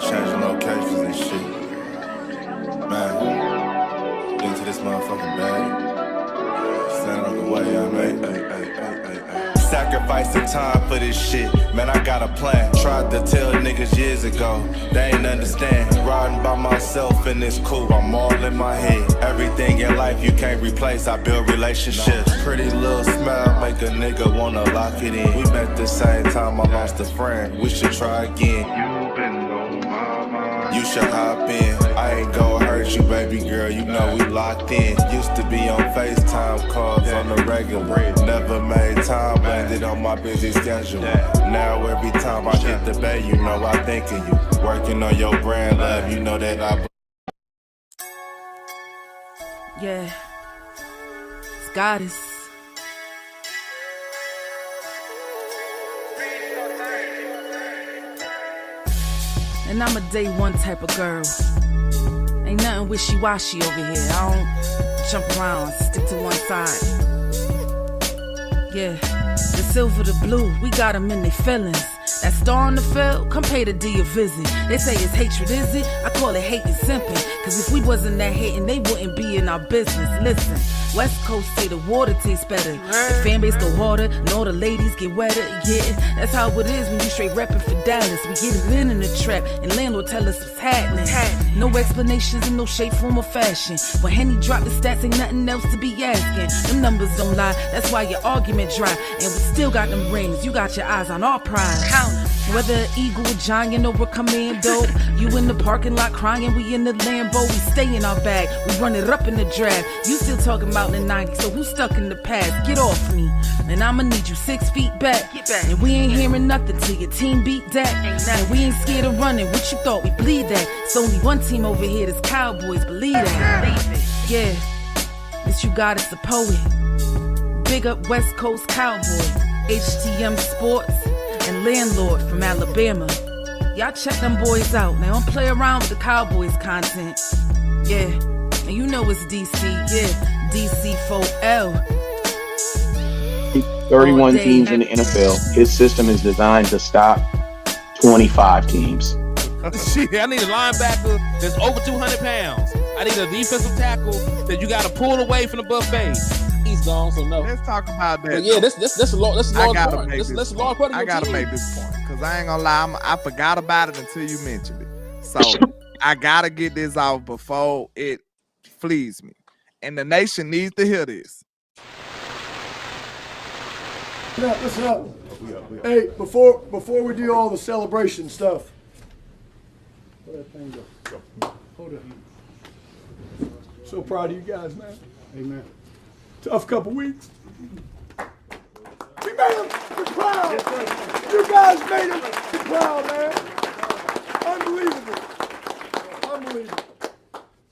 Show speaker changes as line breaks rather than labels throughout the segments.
changing locations and shit. Man, get into this motherfucking bag. Stand on the way I made. Sacrificing time for this shit, man, I got a plan. Tried to tell niggas years ago, they ain't understand. Riding by myself in this coupe, I'm all in my head. Everything in life you can't replace, I build relationships. Pretty little smile make a nigga wanna lock it in. We met the same time I lost a friend, we should try again. You been on my mind, you should hop in. I ain't gon' hurt you, baby girl, you know we locked in. Used to be on FaceTime calls on the regular. Never made time, landed on my busy schedule. Now every time I hit the bay, you know I think of you. Working on your brand, love, you know that I...
Yeah, it's Goddess. And I'm a day one type of girl. Ain't nothing wishy-washy over here. I don't jump around, I stick to one side. Yeah, the silver, the blue, we got them in their feelings. That star on the field, come pay the D a visit. They say it's hatred, is it? I call it hate and simping. Cause if we wasn't that hating, they wouldn't be in our business. Listen, West Coast say the water tastes better. The fan base go harder, and all the ladies get wetter. Yeah, that's how it is when you straight reppin' for Dallas. We get it in the trap, and landlord tell us what's happening. No explanations in no shape, form, or fashion. When Henny drop the stats, ain't nothing else to be asking. Them numbers don't lie, that's why your argument dry. And we still got them rings, you got your eyes on our prize. Whether an eagle, a giant, or a commando, you in the parking lot crying, we in the Lambo. We stay in our bag, we run it up in the draft. You still talking about the 90s, so who's stuck in the past? Get off me, and I'ma need you 6 feet back. And we ain't hearing nothing till your team beat that. And we ain't scared of running, what you thought we bleed that? It's only one team over here, that's Cowboys, believe that. Yeah, this you got is a poet. Big up West Coast Cowboy, HTM Sports, and Landlord from Alabama. Y'all check them boys out. Now don't play around with the Cowboys content. Yeah, and you know it's DC. Yeah, DC4L.
31 teams in the NFL. His system is designed to stop 25 teams.
Shit, I need a linebacker that's over 200 pounds. I need a defensive tackle that you got to pull away from the buffet. He's gone, so no.
Let's talk about that.
But yeah, that's a large part. That's a large part of
I gotta make this point because I ain't gonna lie, I forgot about it until you mentioned it. So I gotta get this out before it flees me, and the nation needs to hear this.
Listen up. Hey, before we do all the celebration stuff, where that thing go? Hold up. So proud of you guys, man. Amen. Tough couple weeks. We made them proud. You guys made them proud, man. Unbelievable.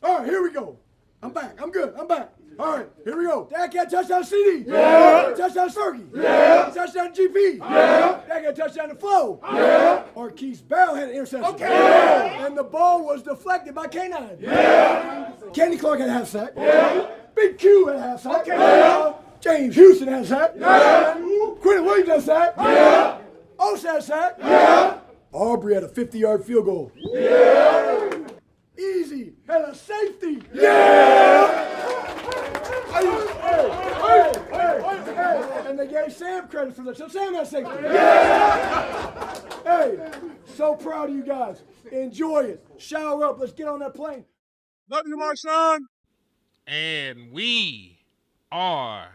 All right, here we go. I'm back. I'm good. I'm back. All right, here we go. Dad got touchdown CD. Yeah. Touchdown Sergey. Yeah. Touchdown GP. Yeah. Dad got touchdown to Flo. Yeah. Marquise Bell had an interception. Okay. Yeah. And the ball was deflected by K9. Yeah. Kenny Clark had a half sack. Yeah. Big Q had a half sack. Okay. Yeah. James Houston had a sack. Yeah. Quentin Williams had a sack. Yeah. Osh had a sack. Yeah. Aubrey had a 50-yard field goal. Yeah. Easy had a safety. Yeah. Hey. And they gave Sam credit for that. So Sam had safety. Yeah. Hey, so proud of you guys. Enjoy it. Shower up. Let's get on that plane.
Love you, my son.
And we are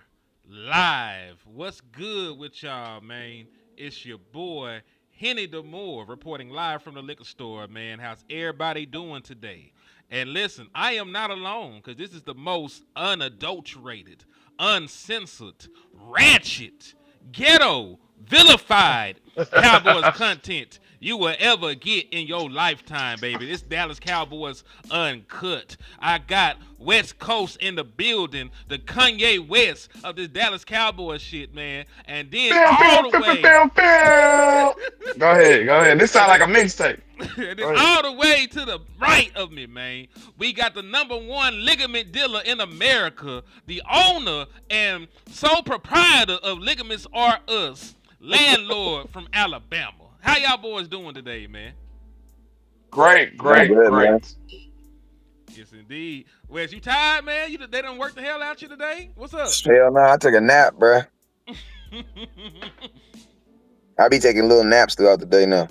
live. What's good with y'all, man? It's your boy, Henny DeMoore, reporting live from the liquor store, man. How's everybody doing today? And listen, I am not alone, because this is the most unadulterated, uncensored, ratchet, ghetto, vilified Cowboys content you will ever get in your lifetime, baby. This Dallas Cowboys Uncut. I got West Coast in the building, the Kanye West of this Dallas Cowboys shit, man. And then all the way.
Go ahead. This sounds like a mixtape.
All the way to the right of me, man. We got the #1 ligament dealer in America, the owner and sole proprietor of Ligaments R Us, Landlord from Alabama. How y'all boys doing today, man?
Great,
I'm
great,
good, man.
great.
Yes, indeed. Wes, you tired, man? They done work the hell out you today? What's up?
Hell no, I took a nap, bruh. I be taking little naps throughout the day now.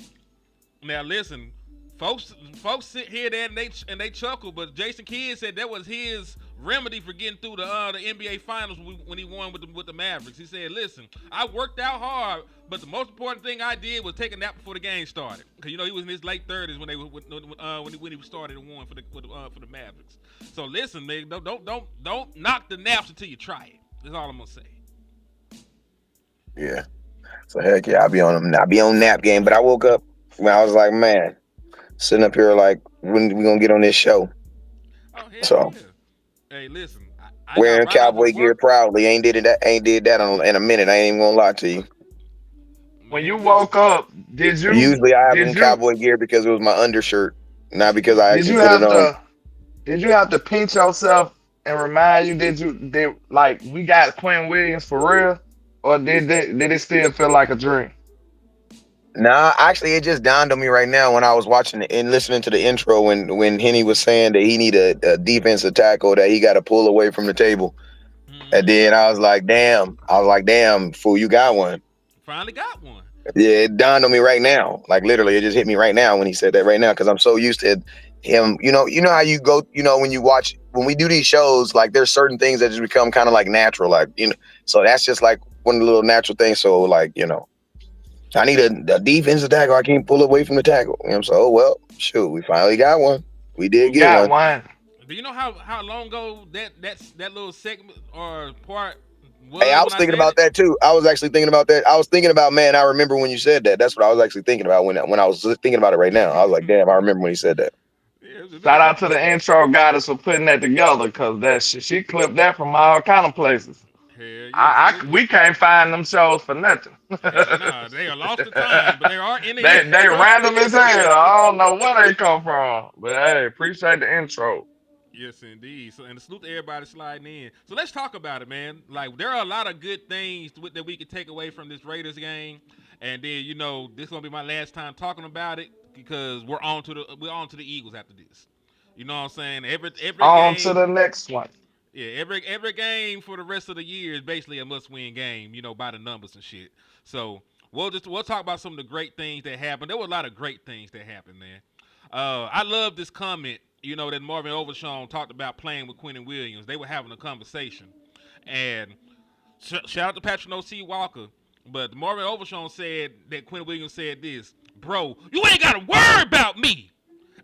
Now listen, folks sit here there and they chuckle, but Jason Kidd said that was his remedy for getting through the NBA Finals when he won with the Mavericks. He said, "Listen, I worked out hard, but the most important thing I did was take a nap before the game started, because he was in his late 30s when he started and won for the Mavericks. So listen, man, don't knock the naps until you try it. That's all I'm gonna say."
Yeah. So heck yeah, I be on nap game. But I woke up when I was like, man, sitting up here like, when we gonna get on this show?
Oh hell
So
yeah! Hey, listen, I got
wearing
right off
cowboy
of
gear
work.
proudly. Ain't did that in a minute. I ain't even gonna lie to you.
When you
Man, listen.
woke up,
Usually I have
did
on
you
cowboy gear because it was my undershirt, not because I
did
actually
you
put it
have
on.
to did you have to pinch yourself and remind you did like we got Quinn Williams for real, or did it still feel like a dream?
Nah, actually, it just dawned on me right now when I was watching and listening to the intro when Henny was saying that he need a defensive tackle that he got to pull away from the table, and
Mhm.
then I was like, damn, fool, you got one.
Finally got one.
Yeah, it dawned on me right now. Like literally, it just hit me right now when he said that right now because I'm so used to him. You know how you go. When we do these shows, like there's certain things that just become kind of like natural, like So that's just like one of the little natural things. So like I need a defensive tackle. I can't pull away from the tackle. So oh well, shoot, we finally got one. We did
You
get
got
one.
one.
Do you know how long ago that little segment or part
Hey, I
was
was
when I
thinking
said
about
it?
that too. I was actually thinking about that. I was thinking about, man, I remember when you said that. That's what I was actually thinking about when I was thinking about it right now. I was like, damn, I remember when he said that.
Yeah, it's been
Shout
a
out to the intro goddess for putting that together, cause she clipped that from all kind of places.
hell yeah, salute.
We can't find them shows for nothing.
Hell nah, they are lost to time, but they are in the
They
history.
random as hell. I don't know where they come from, but hey, appreciate the intro.
Yes, indeed. So, and salute to everybody sliding in. So let's talk about it, man. Like there are a lot of good things that we could take away from this Raiders game, and then this is gonna be my last time talking about it because we're on to the Eagles after this. You know what I'm saying? Every
On to
game,
the next one.
yeah, every game for the rest of the year is basically a must-win game. By the numbers and shit. So we'll talk about some of the great things that happened. There were a lot of great things that happened, man. I love this comment. That Marvin Overshawn talked about playing with Quentin Williams. They were having a conversation, and shout out to Patrick O.C. Walker. But Marvin Overshawn said that Quentin Williams said this, bro. You ain't gotta worry about me.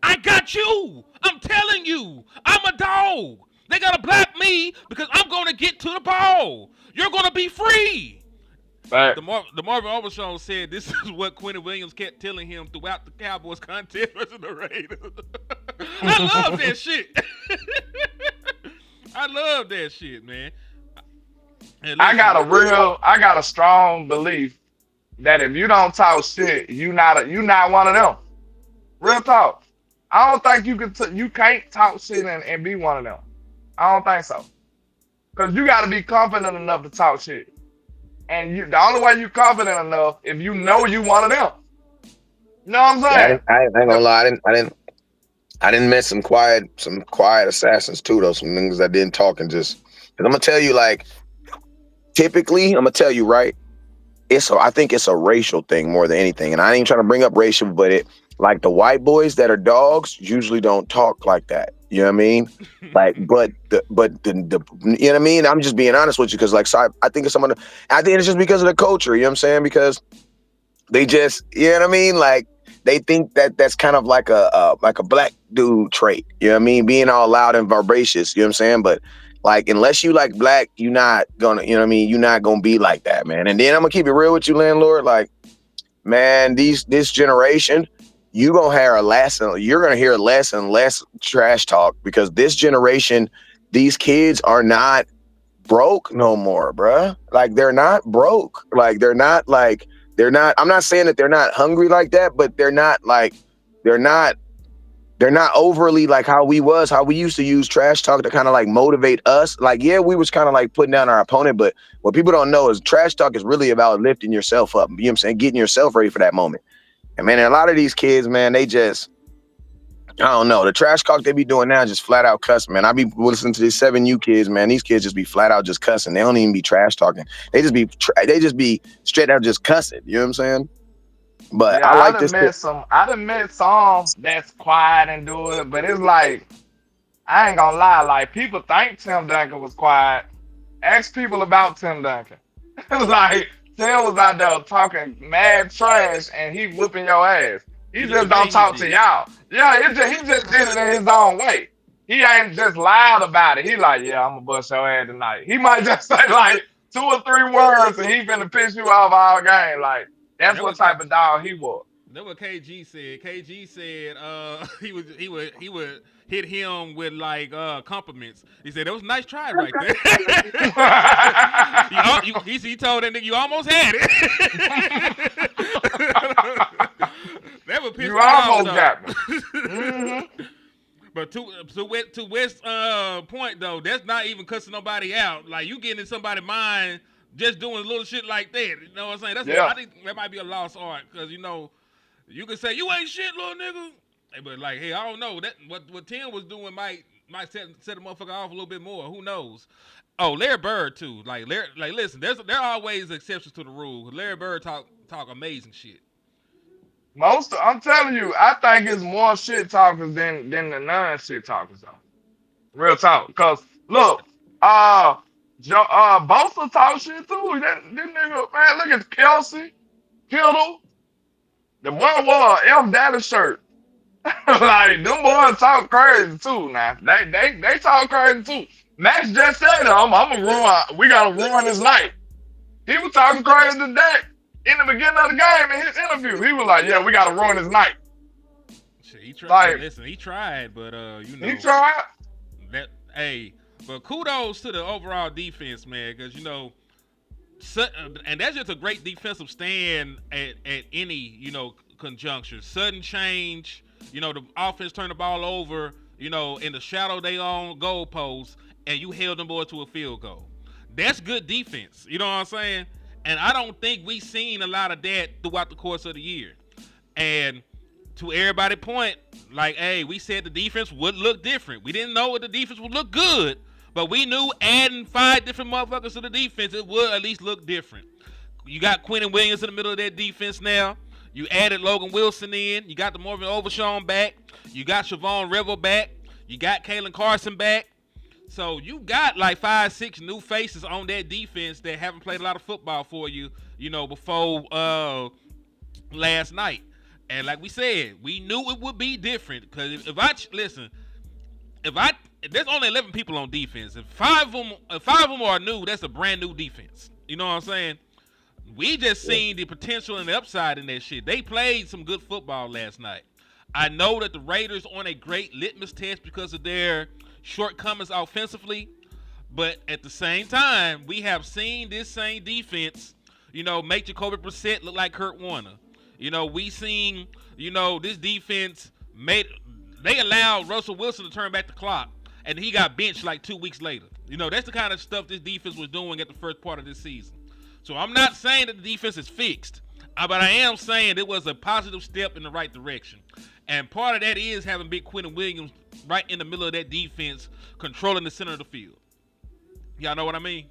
I got you. I'm telling you, I'm a dog. They gotta block me because I'm gonna get to the ball. You're gonna be free.
Fact.
The Marvin Overshawn said this is what Quentin Williams kept telling him throughout the Cowboys contest versus the Raiders. I love that shit. I love that shit, man. And
I
listen,
got a strong belief that if you don't talk shit, you not one of them. Real talk. I don't think you can't talk shit and be one of them. I don't think so. Cause you got to be confident enough to talk shit. And the only way you confident enough if you know you one of them. You know what I'm
Yeah,
saying?
I ain't gonna lie. I didn't met some quiet assassins too, though. Some niggas that didn't talk and just. Cause I'm gonna tell you, like, typically, I'm gonna tell you, right? I think it's a racial thing more than anything. And I ain't trying to bring up racial, but like the white boys that are dogs usually don't talk like that. You know what I mean? Like, but the you know what I mean? I'm just being honest with you because, like, so I think I think it's just because of the culture. You know what I'm saying? Because they just, you know what I mean? Like, they think that's kind of like a black dude trait. You know what I mean? Being all loud and vivacious. You know what I'm saying? But like, unless you like black, you're not gonna, you know what I mean? You're not gonna be like that, man. And then I'm gonna keep it real with you, landlord. Like, man, this generation, you're gonna hear less and less trash talk because this generation, these kids are not broke no more, bruh. Like, they're not broke. Like, they're not. I'm not saying that they're not hungry like that, but they're not overly like how we used to use trash talk to kind of like motivate us. Like, yeah, we was kind of like putting down our opponent, but what people don't know is trash talk is really about lifting yourself up. You know what I'm saying? Getting yourself ready for that moment. And man, a lot of these kids, man, they just I don't know. The trash talk they be doing now is just flat out cussing, man. I be listening to these 7U kids, man. These kids just be flat out just cussing. They don't even be trash talking. They just be straight out just cussing. You know what I'm saying? But
Yeah,
I like this.
I done met some that's quiet and do it, but it's like I ain't gonna lie, like people think Tim Duncan was quiet. Ask people about Tim Duncan. Like Tim was out there talking mad trash and he whooping your ass. He just don't talk to y'all. Yeah, he just did it in his own way. He ain't just loud about it. He like, yeah, I'm gonna bust your ass tonight. He might just say like 2 or 3 words and he finna piss you off all game. Like that's what type of dog he was.
That's what KG said. KG said he would hit him with like compliments. He said that was a nice try right there. He told that nigga you almost had it. That would piss
You
me off.
almost got me. Mm-hmm.
But to West's point though, that's not even cussing nobody out. Like you getting in somebody's mind just doing little shit like that. You know what I'm saying? I think that might be a lost art because you can say you ain't shit, little nigga. But like, hey, I don't know that what Tim was doing might set a motherfucker off a little bit more. Who knows? Oh, Larry Bird too. Like listen, there are always exceptions to the rule. Larry Bird talk amazing shit.
I'm telling you, I think it's more shit talkers than the non shit talkers though. Real talk. Cause look, Bosa talk shit too. That nigga, man, look at Kelsey, Kittle, the boy wore a F Dallas shirt. Like them boys talk crazy too. Now they talk crazy too. Max just said, we gotta ruin his night. He was talking crazy to Dak in the beginning of the game in his interview. He was like, yeah, we gotta ruin his night.
Shit, he tried.
Like,
listen, he tried, but
he tried.
That but kudos to the overall defense, man, because and that's just a great defensive stand at any conjuncture. Sudden change, the offense turned the ball over, in the shadow they own goalposts, and you held them boys to a field goal. That's good defense. You know what I'm saying? And I don't think we seen a lot of that throughout the course of the year. And to everybody's point, like, hey, we said the defense would look different. We didn't know what the defense would look good, but we knew adding 5 different motherfuckers to the defense, it would at least look different. You got Quentin Williams in the middle of that defense now. You added Logan Wilson in. You got the Marvin Overshawn back. You got Siobhan River back. You got Kalen Carson back. So you got like 5, 6 new faces on that defense that haven't played a lot of football for you, before last night. And like we said, we knew it would be different because there's only 11 people on defense. If 5 of them are new, that's a brand new defense. You know what I'm saying? We just seen the potential and the upside in that shit. They played some good football last night. I know that the Raiders aren't a great litmus test because of their shortcomings offensively, but at the same time, we have seen this same defense, make Jacoby Brissett look like Kurt Warner. We seen, this defense they allowed Russell Wilson to turn back the clock, and he got benched like 2 weeks later. That's the kind of stuff this defense was doing at the first part of this season. So I'm not saying that the defense is fixed, but I am saying it was a positive step in the right direction. And part of that is having big Quentin Williams right in the middle of that defense, controlling the center of the field. Y'all know what I mean?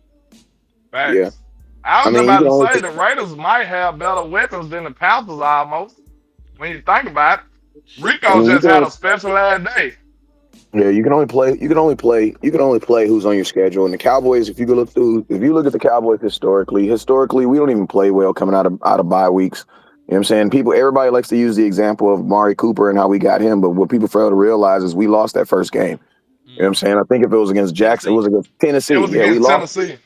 Facts.
Yeah.
I was about to say the Raiders might have better weapons than the Panthers almost. When you think about it, Rico just had a special ass day.
Yeah, you can only play who's on your schedule. And the Cowboys, if you look at the Cowboys historically, we don't even play well coming out of bye weeks. You know what I'm saying? Everybody likes to use the example of Mari Cooper and how we got him, but what people fail to realize is we lost that first game. You know what I'm saying? I think if it was against Jackson, it was against Tennessee.
It was against Tennessee.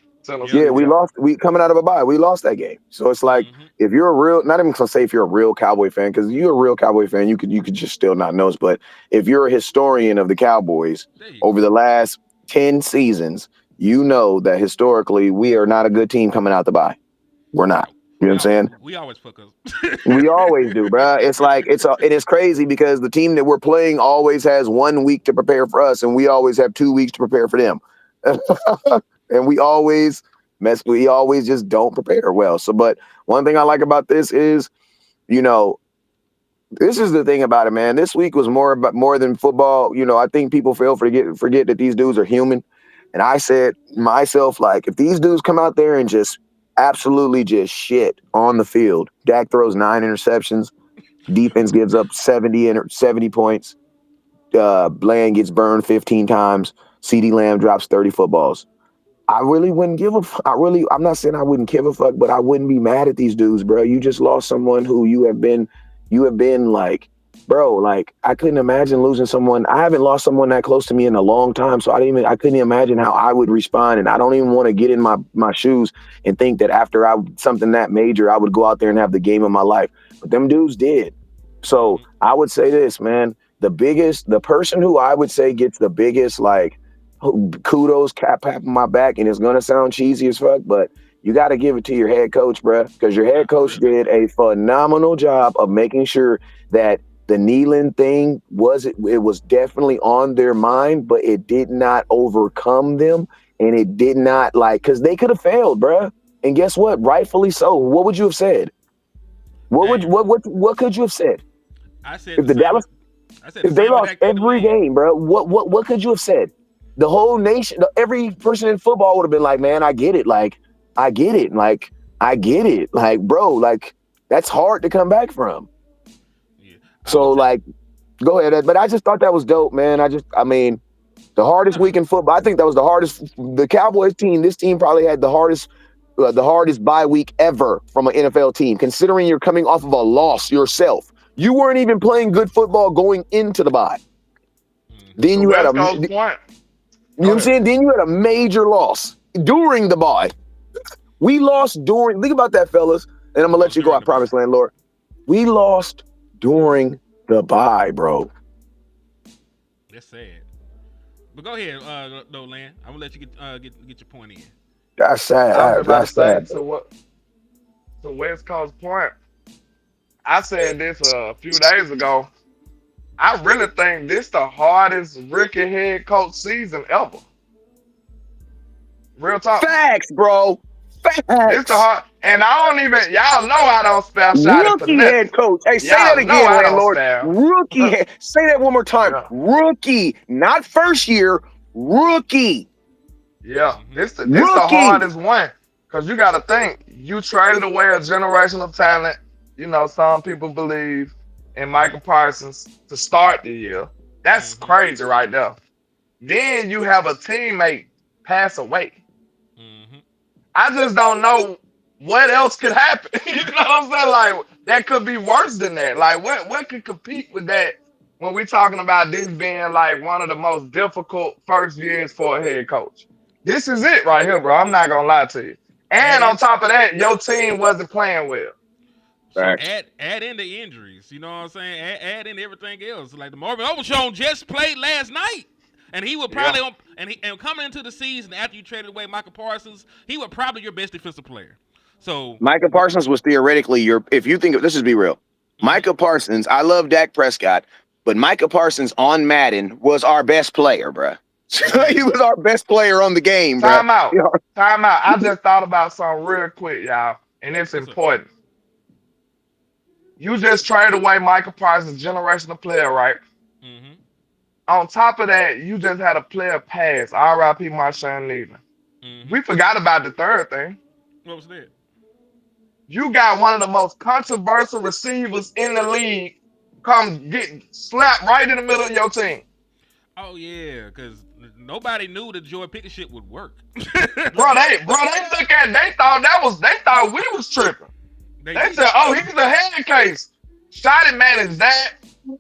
Yeah, we lost. We coming out of a bye, we lost that game. So it's like if you're a real, not even gonna say if you're a real Cowboy fan, because you're a real Cowboy fan, you could just still not know. But if you're a historian of the Cowboys over the last 10 seasons, you know that historically we are not a good team coming out the bye. We're not. You know what I'm saying?
We always fuck up.
We always do, bro. It's like it is crazy because the team that we're playing always has 1 week to prepare for us, and we always have 2 weeks to prepare for them. And we always just don't prepare well. So, but one thing I like about this is, This is the thing about it, man. This week was more than football. You know, I think people forget that these dudes are human. And I said myself, like, if these dudes come out there and just absolutely just shit on the field, Dak throws 9 interceptions, defense gives up 70 points, Bland gets burned 15 times, CeeDee Lamb drops 30 footballs. I really wouldn't give a fuck. I'm not saying I wouldn't give a fuck, but I wouldn't be mad at these dudes, bro. You just lost someone who you have been like, bro, like I couldn't imagine losing someone. I haven't lost someone that close to me in a long time. So I couldn't imagine how I would respond. And I don't even want to get in my shoes and think that after something that major, I would go out there and have the game of my life. But them dudes did. So I would say this, man, the person who I would say gets the biggest, like, kudos, pat on my back, and it's gonna sound cheesy as fuck, but you got to give it to your head coach, bro, because your head coach did a phenomenal job of making sure that the kneeling thing was definitely on their mind, but it did not overcome them, and it did not, like, because they could have failed, bro. And guess what? Rightfully so. What would you have said? What could you have said?
I said
If they lost every game, bro, what could you have said? The whole nation, every person in football would have been like, man, I get it. Like, I get it. Like, I get it. Like, bro, like, that's hard to come back from.
Yeah.
So, like, go ahead. But I just thought that was dope, man. I mean, the hardest week in football, I think that was the hardest. The Cowboys team, this team probably had the hardest bye week ever from an NFL team, considering you're coming off of a loss yourself. You weren't even playing good football going into the bye. Then you had
point.
You know what I'm saying? Then you had a major loss during the bye. We lost think about that, fellas, and I'm going to let you go, I promise, landlord. We lost during the bye, bro.
That's sad. But go ahead, though, Land. I'm going to let you get your point in.
That's sad.
I was about
That's
to say,
sad.
to West Coast point, I said this a few days ago. I really think this the hardest rookie head coach season ever. Real talk.
Facts, bro. Facts.
This the hard, and I don't even, y'all know I don't spell shot it for
Rookie
nothing.
head coach. Hey, say
Y'all
that
know
again,
I don't
landlord.
spell.
Rookie head. Say that one more time.
Yeah.
Rookie, not first year. Rookie.
Yeah, this the
Rookie.
hardest one. Because you got to think, you traded away a generational talent. You know, some people believe in Michael Parsons to start the year. That's crazy right there. Then you have a teammate pass away. I just don't know what else could happen. You know what I'm saying? Like, that could be worse than that. Like, what could compete with that when we're talking about this being like one of the most difficult first years for a head coach? This is it right here, bro. I'm not gonna lie to you. And on top of that, your team wasn't playing well.
So add in the injuries. You know what I'm saying? Add in everything else. Like the Marvin Overshown just played last night, and he would probably and coming into the season after you traded away Michael Parsons, he was probably your best defensive player. So
Micah Parsons was theoretically if you think of, let's just be real. Micah Parsons, I love Dak Prescott, but Micah Parsons on Madden was our best player, bro. He was our best player on the game, bro.
Time out. I just thought about something real quick, y'all, and it's important. You just traded away Michael Parsons, generational player, right?
Mm-hmm.
On top of that, you just had a player pass. R.I.P. Marshawn Lynch. We forgot about the third thing.
What was that?
You got one of the most controversial receivers in the league come get slapped right in the middle of your team.
Oh yeah, because nobody knew that Joy Pickett shit would work.
They thought we was tripping. They said, oh, he's a head case. Shotty managed that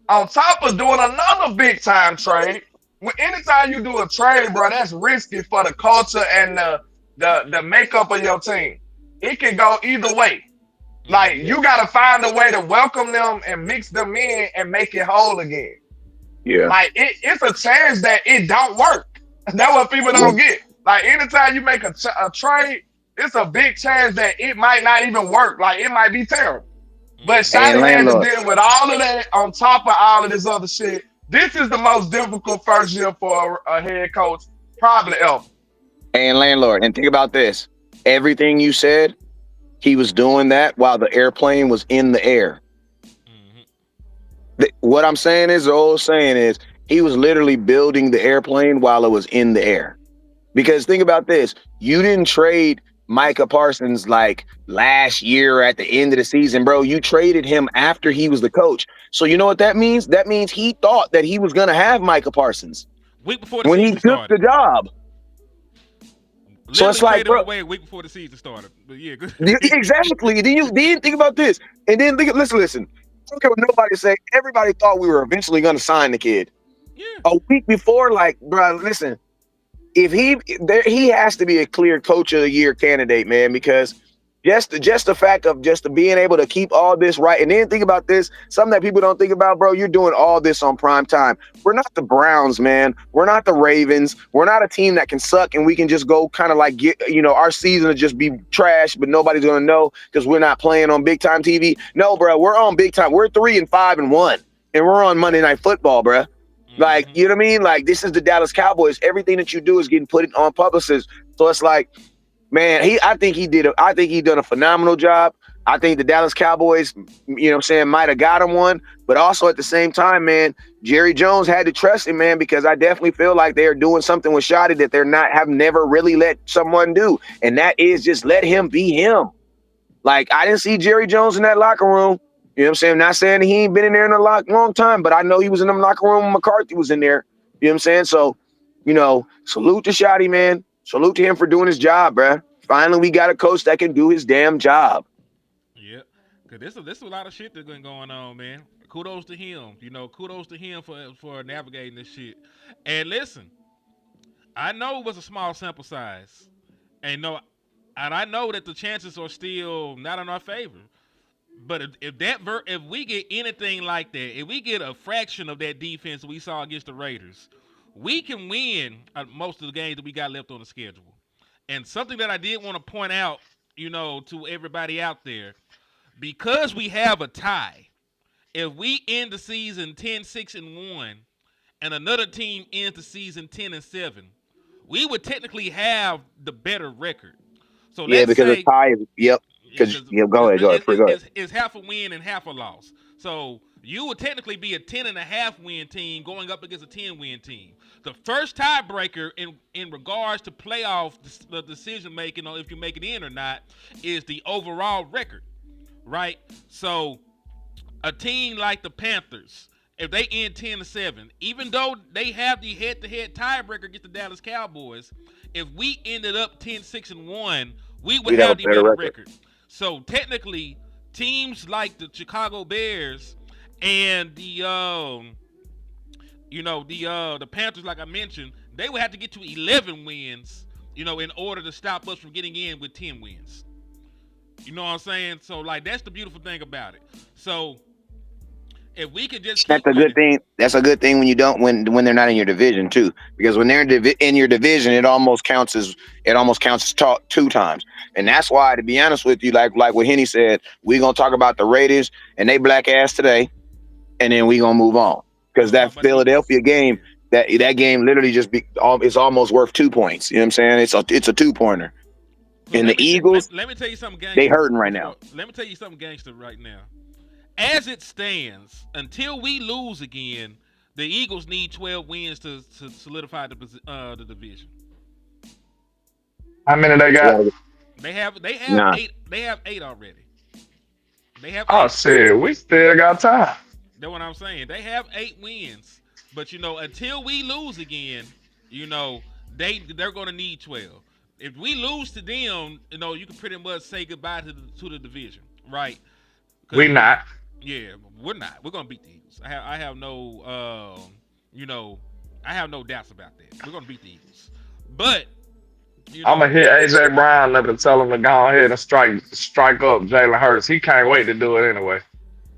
on top of doing another big time trade. Anytime you do a trade, bro, that's risky for the culture and the makeup of your team. It can go either way. Like, you got to find a way to welcome them and mix them in and make it whole again.
Yeah.
Like, it's a chance that it don't work. That's what people don't get. Like, anytime you make a trade, it's a big chance that it might not even work. Like, it might be terrible. But Shotty had to deal with all of that on top of all of this other shit. This is the most difficult first year for a head coach probably ever.
And landlord, and think about this. Everything you said, he was doing that while the airplane was in the air. What I'm saying is, the old saying is, he was literally building the airplane while it was in the air. Because think about this, you didn't trade Micah Parsons like last year at the end of the season, bro. You traded him after he was the coach. So you know what that means? That means he thought that he was going to have Micah Parsons
Week before the
when he
season
took the
started.
job. So
Literally
it's like,
traded him
bro,
away a week before the season started. But yeah, good.
exactly. Then think about this, and then listen. I don't care what nobody say. Everybody thought we were eventually going to sign the kid.
Yeah.
A week before, like, bro, listen. If he has to be a clear coach of the year candidate, man, because just the fact of just being able to keep all this right. And then think about this, something that people don't think about, bro. You're doing all this on prime time. We're not the Browns, man. We're not the Ravens. We're not a team that can suck and we can just go kind of like get, our season to just be trash, but nobody's gonna know because we're not playing on big time TV. No, bro, we're on big time. We're 3-5-1, and we're on Monday Night Football, bro. Like, you know what I mean? Like, this is the Dallas Cowboys. Everything that you do is getting put on publicists. So it's like, man, I think he done a phenomenal job. I think the Dallas Cowboys, might have got him one. But also at the same time, man, Jerry Jones had to trust him, man, because I definitely feel like they're doing something with Shotty that have never really let someone do. And that is just let him be him. Like, I didn't see Jerry Jones in that locker room. You know what I'm saying? I'm not saying he ain't been in there in a long time, but I know he was in the locker room when McCarthy was in there. You know what I'm saying? So, salute to Shotty, man. Salute to him for doing his job, bruh. Finally, we got a coach that can do his damn job.
Yeah. Cause this is a lot of shit that's been going on, man. Kudos to him. Kudos to him for navigating this shit. And listen, I know it was a small sample size. And I know that the chances are still not in our favor. But if we get anything like that, if we get a fraction of that defense we saw against the Raiders, we can win most of the games that we got left on the schedule. And something that I did want to point out, to everybody out there, because we have a tie, if we end the season 10-6-1 and another team ends the season 10-7, we would technically have the better record. So
yeah,
let's
because
say,
it's high. Yep. Go ahead.
It's half a win and half a loss. So you would technically be a 10.5 win team going up against a 10-win team. The first tiebreaker in regards to playoff the decision making on if you make it in or not is the overall record, right? So a team like the Panthers, if they end 10-7, even though they have the head-to-head tiebreaker against the Dallas Cowboys, if we ended up 10-6-1, we'd have the better record. So technically, teams like the Chicago Bears and the Panthers, like I mentioned, they would have to get to 11 wins, in order to stop us from getting in with 10 wins. You know what I'm saying? So like that's the beautiful thing about it. So if we could just
That's a good thing. That's a good thing when you don't when they're not in your division too, because when they're in your division, it almost counts as two times. And that's why, to be honest with you, like what Henny said, we're gonna talk about the Raiders and they black ass today, and then we gonna move on because that Philadelphia game, that game literally it's almost worth 2 points. You know what I'm saying? It's a 2-pointer. And the Eagles,
let me tell you something, gangster.
They hurting right now.
Let me tell you something, gangster, right now. As it stands, until we lose again, the Eagles need 12 wins to solidify the division.
How many they got?
They have 8. They have 8 already. They have 8.
Oh shit, we still got time.
That's what I'm saying. They have 8 wins, but until we lose again, they're gonna need 12. If we lose to them, you can pretty much say goodbye to the division, right?
We not.
Yeah, we're not. We're gonna beat the Eagles. I have no I have no doubts about that. We're gonna beat the Eagles. But
I'm gonna hit AJ Brown up and tell him to go ahead and strike up Jalen Hurts. He can't wait to do it anyway.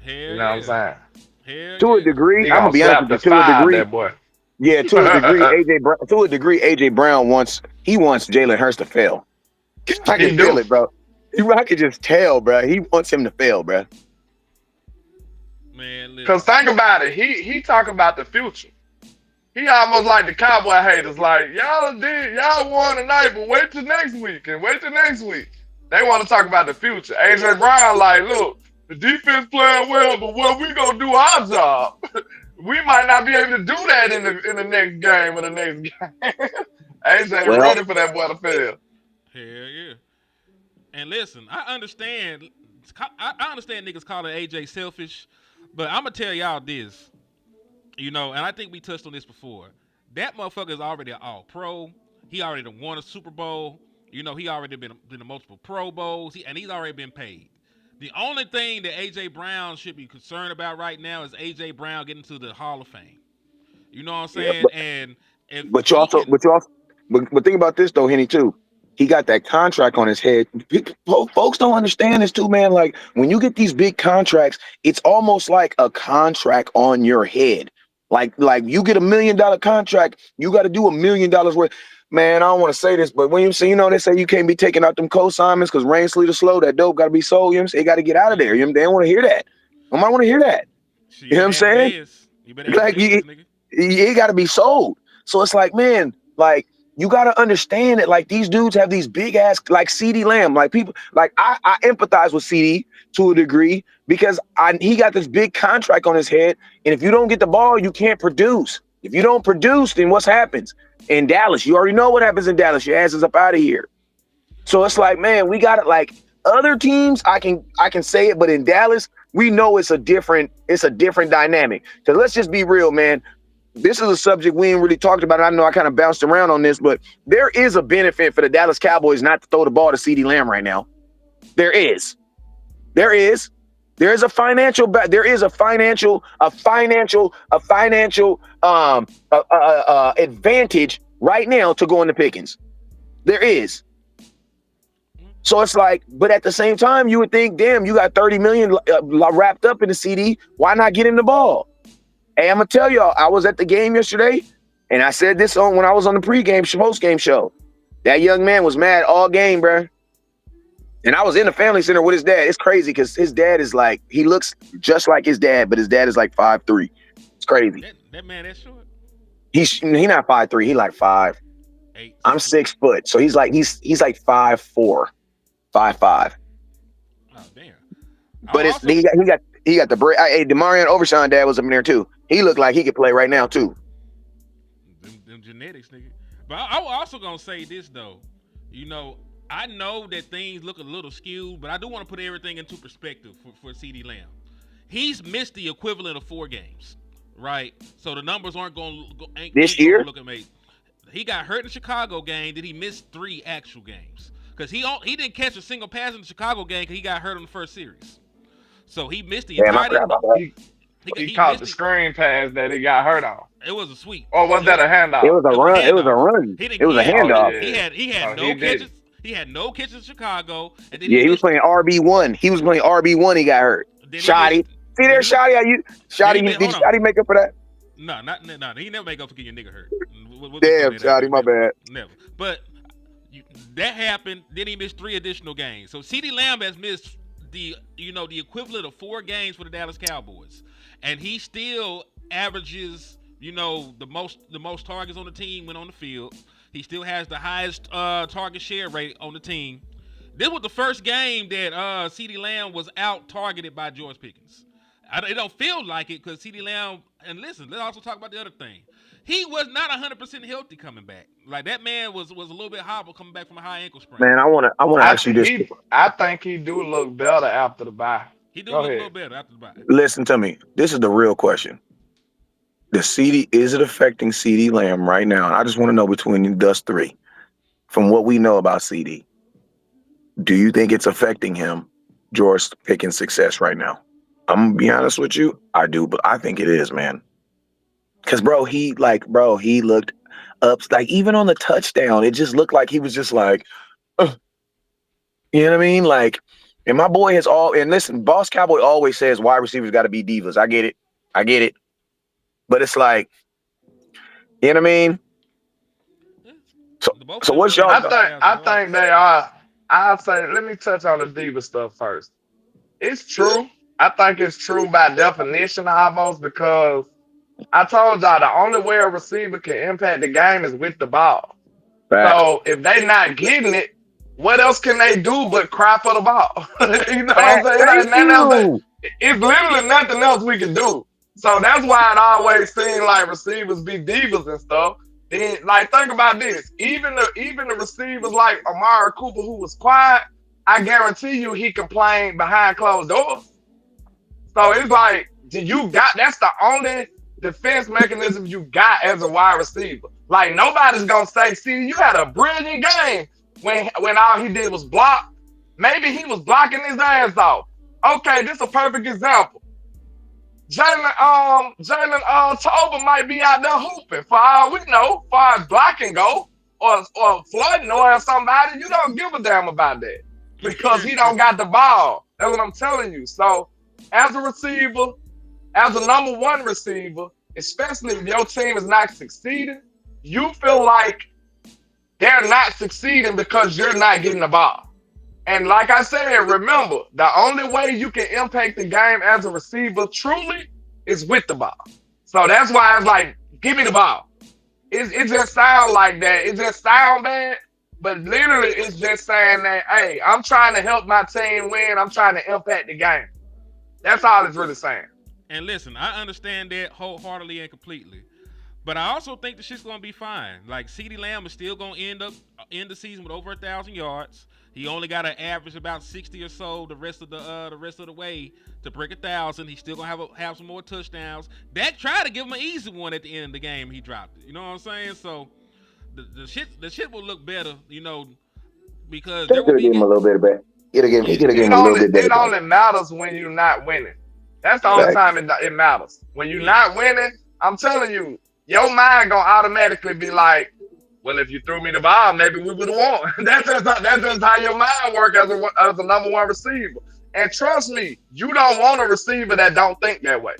Hell
what I'm saying?
Hell
to a degree, I'm gonna be honest with you. To a degree,
that boy.
Yeah, to a degree, AJ Brown wants Jalen Hurts to fail. I can feel it, bro. I can just tell, bro. He wants him to fail, bro.
Man,
because think about it, he talking about the future. He almost like the Cowboy haters, like y'all won tonight, but wait till next week and wait till next week. They want to talk about the future. AJ Brown, like, look, The defense playing well, but what we gonna do our job? We might not be able to do that in the next game or the next game. AJ
Well,
ready for that boy to fail.
Hell yeah. And listen, I understand. I understand niggas calling AJ selfish, but I'm gonna tell y'all this. And I think we touched on this before. That motherfucker is already an all pro. He already done won a Super Bowl. He already been to multiple Pro Bowls. And he's already been paid. The only thing that AJ Brown should be concerned about right now is AJ Brown getting to the Hall of Fame. You know what I'm
yeah,
saying? And if
but
he can,
you also, but think about this though, Henny too. He got that contract on his head. Folks don't understand this too, man. Like when you get these big contracts, it's almost like a contract on your head. Like you get $1 million contract, you got to do $1 million worth. Man, I don't want to say this, but when you see, they say you can't be taking out them co-signments because rain, sleet, or slow. That dope got to be sold. They got to get out of there. They don't want to hear that. I want to hear that.
shit,
You know what I'm
ask
saying?
Dez. You better ask
Like
Dez, nigga.
it got to be sold. So it's like, man, like you got to understand that like these dudes have these big ass like CD Lamb, like people like I empathize with CD to a degree because he got this big contract on his head, and if you don't get the ball, you can't produce. If you don't produce, then what happens in Dallas? You already know what happens in Dallas. Your ass is up out of here. So it's like, man, we got it. Like other teams, I can say it, but in Dallas, we know it's a different dynamic. Because let's just be real, man. This is a subject we ain't really talked about. I know I kind of bounced around on this, but there is a benefit for the Dallas Cowboys not to throw the ball to CeeDee Lamb right now. There is. There is a financial advantage right now to go into Pickens. There is. So it's like, but at the same time, you would think, damn, you got 30 million wrapped up in the CD. Why not get him the ball? Hey, I'm gonna tell y'all, I was at the game yesterday, and I said this when I was on the post-game show. That young man was mad all game, bro. And I was in the family center with his dad. It's crazy because his dad is like, he looks just like his dad, but his dad is like 5'3". It's crazy.
That man that short?
He not 5'3", he like 5. I'm 6 foot, so he's like 5'4", 5'5".
Oh damn!
But he got the break. Hey, Demarion Overshawn dad was up in there too. He looked like he could play right now too.
Them genetics, nigga. But I was also gonna say this though. I know that things look a little skewed, but I do want to put everything into perspective for CeeDee Lamb. He's missed the equivalent of 4 games, right? So the numbers aren't going to
this year.
Look amazing. He got hurt in the Chicago game. Did he miss 3 actual games? Because he didn't catch a single pass in the Chicago game because he got hurt on the first series. So he missed the entire.
He caught the screen pass that he got hurt on.
It was a sweep.
Or was that a handoff?
It was a run. It was a run. It was a handoff.
He had no catches. He had no catches in Chicago. And then
he was playing RB1. He was playing RB1. He got hurt. Shotty. See there, Shotty? Did Shotty make up for that?
No, he never make up for getting your nigga hurt.
Damn, Shotty, my bad.
Never. But that happened. Then he missed 3 additional games. So CeeDee Lamb has missed the equivalent of 4 games for the Dallas Cowboys, and he still averages the most targets on the team when on the field. He still has the highest target share rate on the team. This was the first game that CeeDee Lamb was out targeted by George Pickens. It don't feel like it because CeeDee Lamb. And listen, let's also talk about the other thing. He was not 100% healthy coming back. Like that man was a little bit hobble coming back from a high ankle sprain.
Man, I want to ask you this.
I think he do look better after the bye.
He do look a little better after the bye.
Listen to me. This is the real question. Is it affecting CeeDee Lamb right now? And I just want to know between us 3, from what we know about CeeDee, do you think it's affecting him, George Pickens' success right now? I'm gonna be honest with you. I do, but I think it is, man. Cause he looked up, like even on the touchdown, it just looked like he was just like, you know what I mean? Like, and my boy and listen, Boss Cowboy always says wide receivers got to be divas. I get it. But it's like, you know what I mean? So what's y'all?
I think they are. I'll say, let me touch on the diva stuff first. It's true. I think it's true by definition almost because I told y'all the only way a receiver can impact the game is with the ball. Right. So if they not getting it, what else can they do but cry for the ball? You know what I'm saying? Like
Thank
nothing else.
you.
It's literally nothing else we can do. So that's why it always seems like receivers be divas and stuff. Then, like, think about this. Even the receivers like Amari Cooper, who was quiet, I guarantee you he complained behind closed doors. So it's like you got that's the only defense mechanism you got as a wide receiver. Like nobody's gonna say, see, you had a brilliant game when all he did was block. Maybe he was blocking his ass off. Okay, this is a perfect example. Jalen Tolbert might be out there hooping for all we know, far as blocking go, or flooding or somebody. You don't give a damn about that because he don't got the ball. That's what I'm telling you. So as a receiver, as a number one receiver, especially if your team is not succeeding, you feel like they're not succeeding because you're not getting the ball. And like I said, remember, the only way you can impact the game as a receiver truly is with the ball. So that's why it's like, give me the ball. It just sound like that. It just sound bad, but literally it's just saying that, hey, I'm trying to help my team win. I'm trying to impact the game. That's all it's really saying.
And listen, I understand that wholeheartedly and completely. But I also think the shit's gonna be fine. Like CeeDee Lamb is still gonna end the season with over 1,000 yards. He only got an average about 60 or so the rest of the way to break 1,000. He's still gonna have some more touchdowns. Dak tried to give him an easy one at the end of the game. He dropped it. You know what I'm saying? So the shit will look better. You know, because
They
there
could
will
have
be
given him a little bit better. He could have given
It
him a little
only
bit better.
it only matters when you're not winning. That's the only
Facts.
time it matters. When you're not winning, I'm telling you, your mind gonna automatically be like, well, if you threw me the ball, maybe we would have won. That's just how your mind works as a number one receiver. And trust me, you don't want a receiver that don't think that way.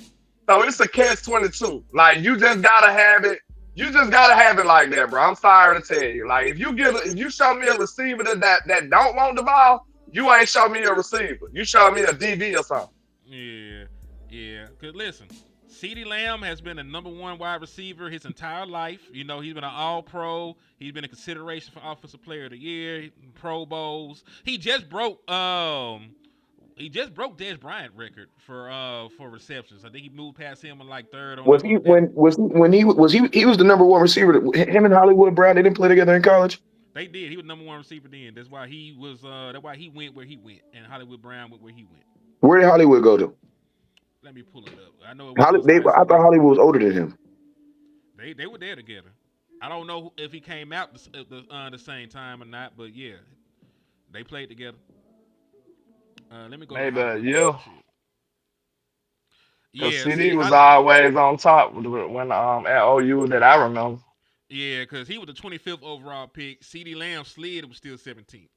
So it's a catch-22. Like you just gotta have it. You just gotta have it like that, bro. I'm sorry to tell you. Like if you show me a receiver that don't want the ball, you ain't show me a receiver. You show me a DB or something.
Yeah. Cause listen, CeeDee Lamb has been a number one wide receiver his entire life. You know, he's been an All-Pro. He's been a consideration for Offensive Player of the Year, Pro Bowls. He just broke Dez Bryant record for receptions. I think he moved past him in like third on
Was
the
he
on the.
when he was the number one receiver? Him and Hollywood Brown, they didn't play together in college.
They did. He was number one receiver then. That's why he was. That's why he went where he went, and Hollywood Brown went where he went.
Where did Hollywood go to?
Let me pull it up. I know it was high
I thought
school.
Hollywood was older than him.
They were there together. I don't know if he came out the same time or not, but yeah, they played together. Let me go to
Maybe a
Hollywood
year.
Brown shit.
Because
Yeah,
CD
see,
was always on top when at OU that I remember.
yeah, because he was the 25th overall pick. CeeDee Lamb slid was still 17th.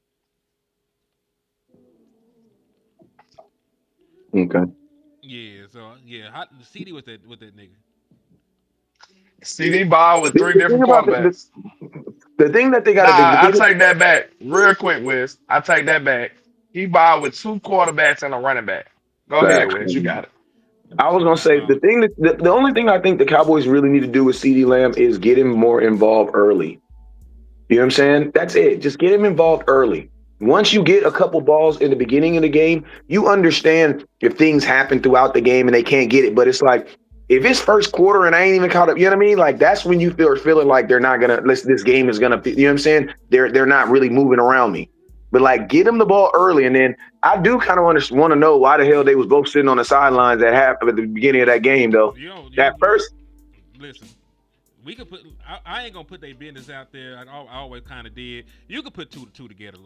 Okay.
Yeah, so yeah, CD was that nigga.
CD ball with three
The thing
different
about
quarterbacks.
the thing that they got
Nah,
the
I
thing
take that back real quick, Wiz. I take that back. He ball with two quarterbacks and a running back. Go ahead,
facts.
Wiz. You got it.
I was
So
gonna say the thing that the only thing I think the Cowboys really need to do with CeeDee Lamb is get him more involved early. You know what I'm saying? That's it. Just get him involved early. Once you get a couple balls in the beginning of the game, you understand if things happen throughout the game and they can't get it. But it's like if it's first quarter and I ain't even caught up, you know what I mean? Like that's when you feeling like they're not gonna this game is gonna, you know what I'm saying? They're not really moving around me. But like get them the ball early, and then I do kind of want to know why the hell they was both sitting on the sidelines at the beginning of that game though. That first,
listen. We could put. I ain't gonna put their business out there. I always kind of did. You could put two to two together.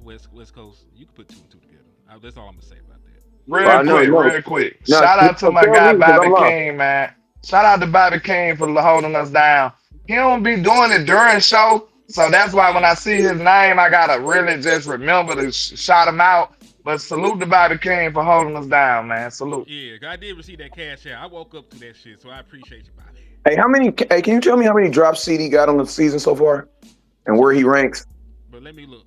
West Coast. You could put two and two together. That's all I'm gonna say about that.
Real quick. Shout out to my guy Bobby King, man. Shout out to Bobby King for holding us down. He don't be doing it during show, so that's why when I see his name, I gotta really just remember to shout him out. But salute to Bobby King for holding us down, man. Salute.
Yeah, I did receive that cash out. I woke up to that shit, so I appreciate you, Bobby.
Hey, can you tell me how many drops CD got on the season so far, and where he ranks?
But let me look.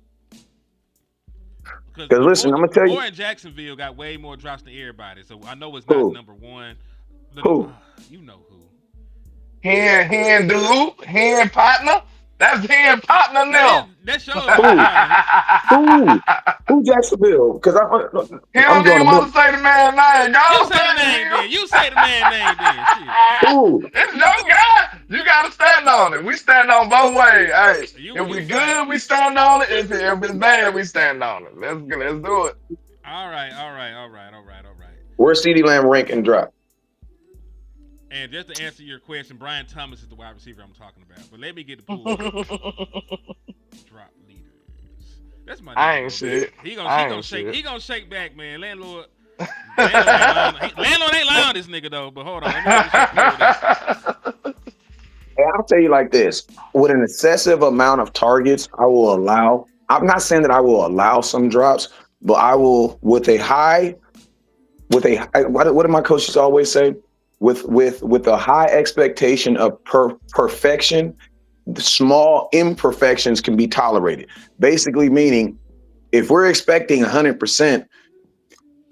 Because listen, I'm gonna tell you,
boy in Jacksonville got way more drops than everybody, so I know it's not number one.
Who?
You know who?
He and dude, he and partner. That's him partner now.
That shows his partner.
Who? Who Jacksonville? Because
He
I'm
don't
drawing
even
a
want
book.
to say the man's name.
You
Go
say the
say
name
it,
then. You say the man name then. Shit.
Who?
It's your guy. You gotta stand on it. We stand on both ways. Hey,
You
if we
fight.
good, we stand on it. If it's bad, we stand on it. Let's do it.
All right.
Where's CeeDee Lamb rank and drop?
And just to answer your question, Brian Thomas is the wide receiver I'm talking about. But let me get the pool drop leaders. That's my.
I ain't shit.
He gonna shake. He gonna shake back, man. Landlord ain't lying on this nigga though. But hold on.
Hey, I'll tell you like this: with an excessive amount of targets, I will allow. I'm not saying that I will allow some drops, but I will what did my coaches always say? With a high expectation of perfection, the small imperfections can be tolerated. Basically, meaning if we're expecting 100%,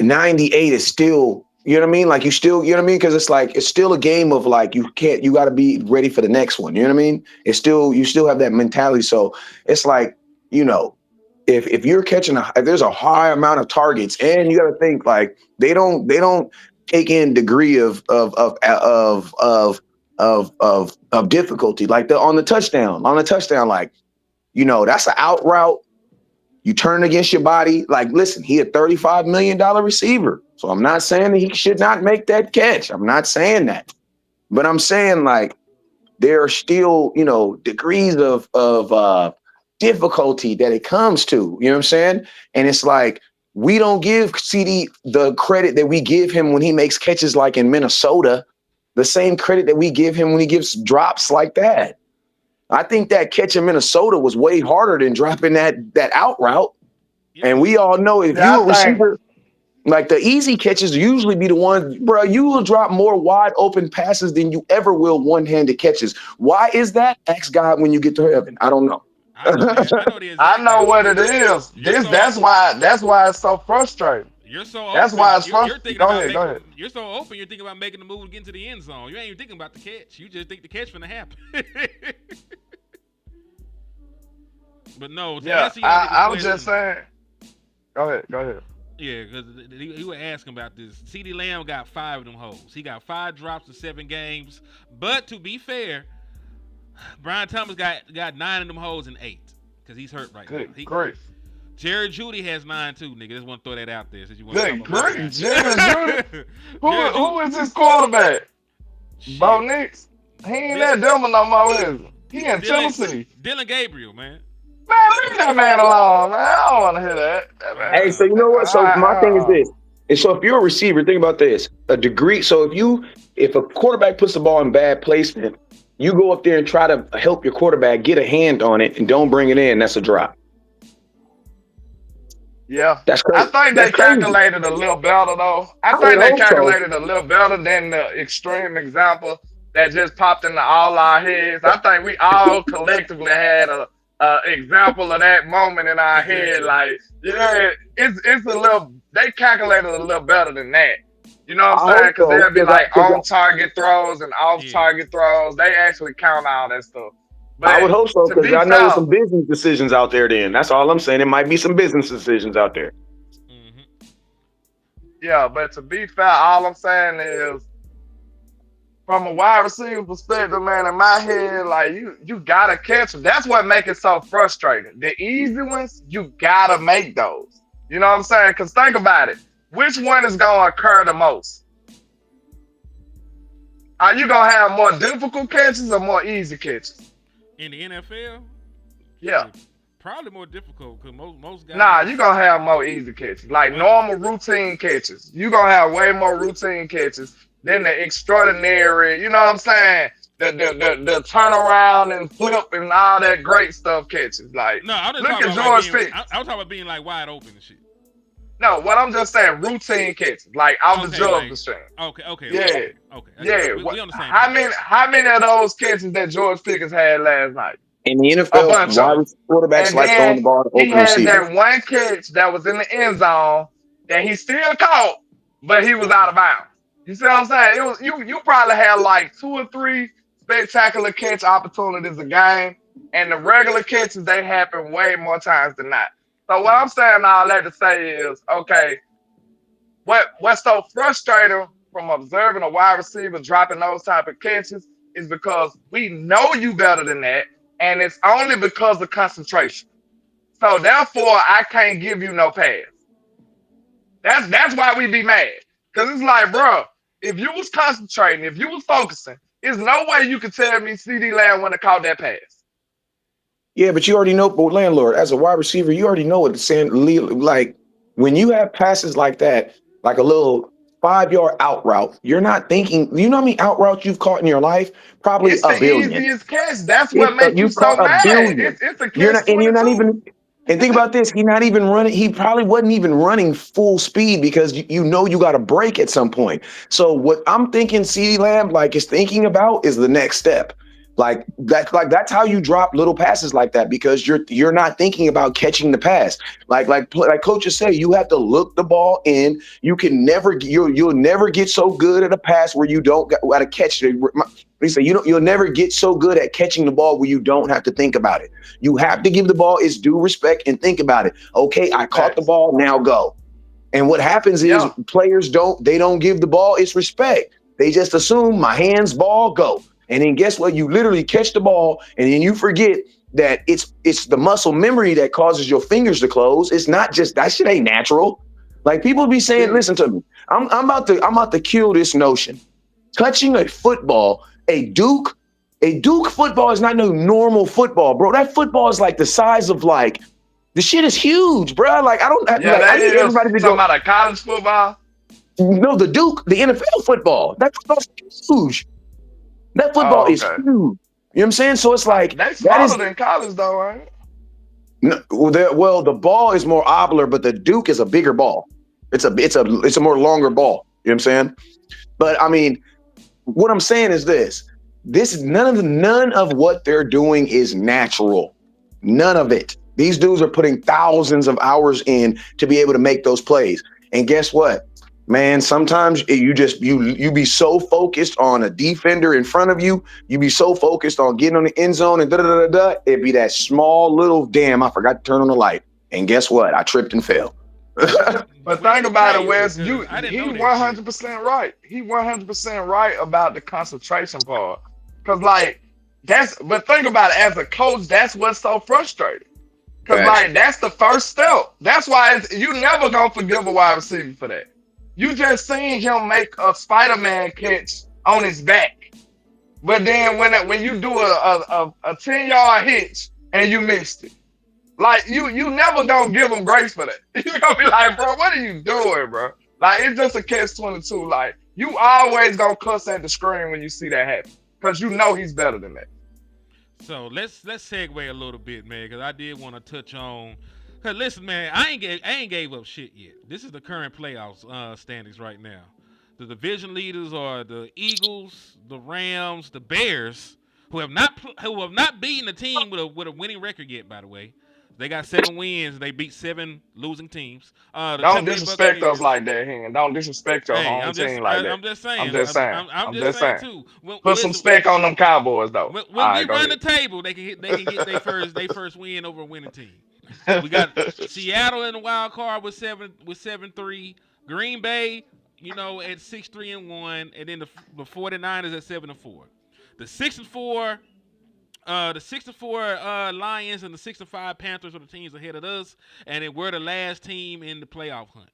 98 is still. You know what I mean? Like you still, you know what I mean? Because it's still a game of like you got to be ready for the next one. You know what I mean? You still have that mentality. So it's like, if you're catching if there's a high amount of targets, and you got to think like they don't take in degree of difficulty like on the touchdown, like that's an out route. You turn against your body. Like, listen, he a $35 million receiver. So I'm not saying that he should not make that catch. I'm not saying that. But I'm saying, like, there are still, degrees of difficulty that it comes to. You know what I'm saying? And it's like, we don't give CD the credit that we give him when he makes catches like in Minnesota, the same credit that we give him when he gives drops like that. I think that catch in Minnesota was way harder than dropping that out route. Yeah. And we all know if you're a receiver, like the easy catches usually be the ones, bro, you will drop more wide open passes than you ever will one-handed catches. Why is that? Ask God when you get to heaven. I don't know.
I know what it is. That's why it's so frustrating.
You're so open.
That's why it's frustrating. Go ahead.
You're so open. You're thinking about making the move and getting to the end zone. You ain't even thinking about the catch. You just think the catch finna happen. But no.
Yeah, I was just saying. Go ahead.
Yeah, because he was asking about this. CeeDee Lamb got 5 of them holes. He got 5 drops in 7 games. But to be fair, Brian Thomas got 9 of them holes in 8 because he's hurt right now.
Great.
Jared Judy has 9 too, nigga. Just want to throw that out there.
Great. Jared Judy. Who is this quarterback? Bo Nix. He ain't that Denver no more, is he? He in Tennessee.
Dylan Gabriel, man.
Man, leave that man alone, man. I don't want to hear that.
Hey, so you know what? So my thing is this. And so if you're a receiver, think about this. A degree. So if a quarterback puts the ball in bad placement, you go up there and try to help your quarterback get a hand on it and don't bring it in, that's a drop.
Yeah.
That's crazy.
I think they calculated a little better, though. I think they calculated a little better than the extreme example that just popped into all our heads. I think we all collectively had a example of that moment in our head. Like, yeah, it's a little, they calculated a little better than that. You know what I'm saying? Because there'll be like on-target throws and off-target throws. They actually count all that stuff. But
I would hope so, because I know there's some business decisions out there then. That's all I'm saying. It might be some business decisions out there.
Mm-hmm.
Yeah, but to be fair, all I'm saying is, from a wide receiver perspective, man, in my head, like you gotta catch them. That's what makes it so frustrating. The easy ones, you gotta make those. You know what I'm saying? Because think about it. Which one is gonna occur the most? Are you gonna have more difficult catches or more easy catches?
In the NFL?
Yeah.
Probably more difficult because most guys.
Nah, you're gonna have more easy catches. Like normal routine catches. You're gonna have way more routine catches than the extraordinary, you know what I'm saying? The turnaround and flip and all that great stuff catches. Like,
no, I'm just
look
talking
at
about
George Pickens.
I was talking about being like wide open and shit.
No, what I'm just saying, routine catches, like off the jug machine.
Okay.
Yeah.
Okay.
Yeah.
We on the same
How many of those catches that George Pickens had last night?
In the NFL, wide quarterbacks like throwing the ball to open receivers.
He had that one catch that was in the end zone that he still caught, but he was out of bounds. You see what I'm saying? It was you probably had like 2 or 3 spectacular catch opportunities a game, And the regular catches, they happen way more times than not. So what I'm saying all that to say is, okay, what's so frustrating from observing a wide receiver dropping those type of catches is because we know you better than that, and it's only because of concentration. So therefore, I can't give you no pass. That's why we be mad. Cause it's like, bro, if you was concentrating, if you was focusing, there's no way you could tell me CD Lamb wouldn't have caught that pass.
Yeah, but you already know, but landlord, as a wide receiver, you already know what it's saying. Like when you have passes like that, like a little 5 yard out route, you're not thinking, you know how many out routes you've caught in your life? Probably
It's
a
the
billion.
easiest catch. That's what make you
You've
so
caught a
mad.
billion.
It's a
You're
catch
not, and you're not
22.
even. And think about this: he's not even running. He probably wasn't even running full speed because you know you got a break at some point. So what I'm thinking, CeeDee Lamb is thinking about is the next step. That's how you drop little passes like that because you're not thinking about catching the pass. Like coaches say, you have to look the ball in. You can never you'll never get so good at a pass where you don't got to catch it. They say you'll never get so good at catching the ball where you don't have to think about it. You have to give the ball its due respect and think about it. Okay, I caught the
Facts.
ball, now go. And what happens is
Yeah.
players don't give the ball its respect. They just assume my hands, ball, go. And then guess what? You literally catch the ball and then you forget that it's the muscle memory that causes your fingers to close. It's not just that shit ain't natural. Like people be saying,
See,
listen to me. I'm about to kill this notion. Touching a football, a Duke football is not no normal football, bro. That football is like the size of the shit is huge, bro. Like
yeah,
I
that
need
is
everybody to
talking
go.
about a college football.
No, the NFL football. That football's huge. That football
Oh,
is
okay.
huge. You know what I'm saying? So it's like
They
that
smaller
is
than college though, ain't it?
no, the ball is more ovular, but the Duke is a bigger ball. It's a more longer ball. You know what I'm saying? But I mean, what I'm saying is this: none of what they're doing is natural. None of it. These dudes are putting thousands of hours in to be able to make those plays. And guess what? Man, sometimes you be so focused on a defender in front of you, you be so focused on getting on the end zone and da da da da da. It'd be that small little damn, I forgot to turn on the light. And guess what? I tripped and fell.
But
Which
think
is
about it,
crazy
Wes.
because I didn't
He
know that shit.
100% right. He 100% right about the concentration part. Cause like but think about it as a coach. That's what's so frustrating. Cause
Facts.
like that's the first step. That's why you never gonna forgive a wide receiver for that. You just seen him make a Spider-Man catch on his back, but then when you do a 10-yard hitch and you missed it, like you never gonna give him grace for that. You gonna be like, bro, what are you doing, bro? Like it's just a catch 22. Like you always gonna cuss at the screen when you see that happen, cause you know he's better than that.
So let's segue a little bit, man, because I did want to touch on. Cause listen, man, I ain't gave up shit yet. This is the current playoffs standings right now. The division leaders are the Eagles, the Rams, the Bears, who have not beaten a team with a winning record yet. By the way, they got 7 wins. They beat 7 losing teams. The
Don't
Tampa Bay
disrespect us
Buccaneers.
like that, Hen. Don't disrespect your
Hey,
home
I'm just
team like that.
I'm just
I'm
saying.
just saying.
I'm
I'm
just
just
saying
saying.
too.
Put some
Listen,
spec on them Cowboys though. All
when we
right, go
run the table, they can get their first win over a winning team. We
ahead.
got Seattle in the wild card with 7-3. Green Bay, at 6-3-1, and then the 49ers at 7-4. The 6-4. The 6-4 Lions and the 6-5 Panthers are the teams ahead of us, and then we're the last team in the playoff hunt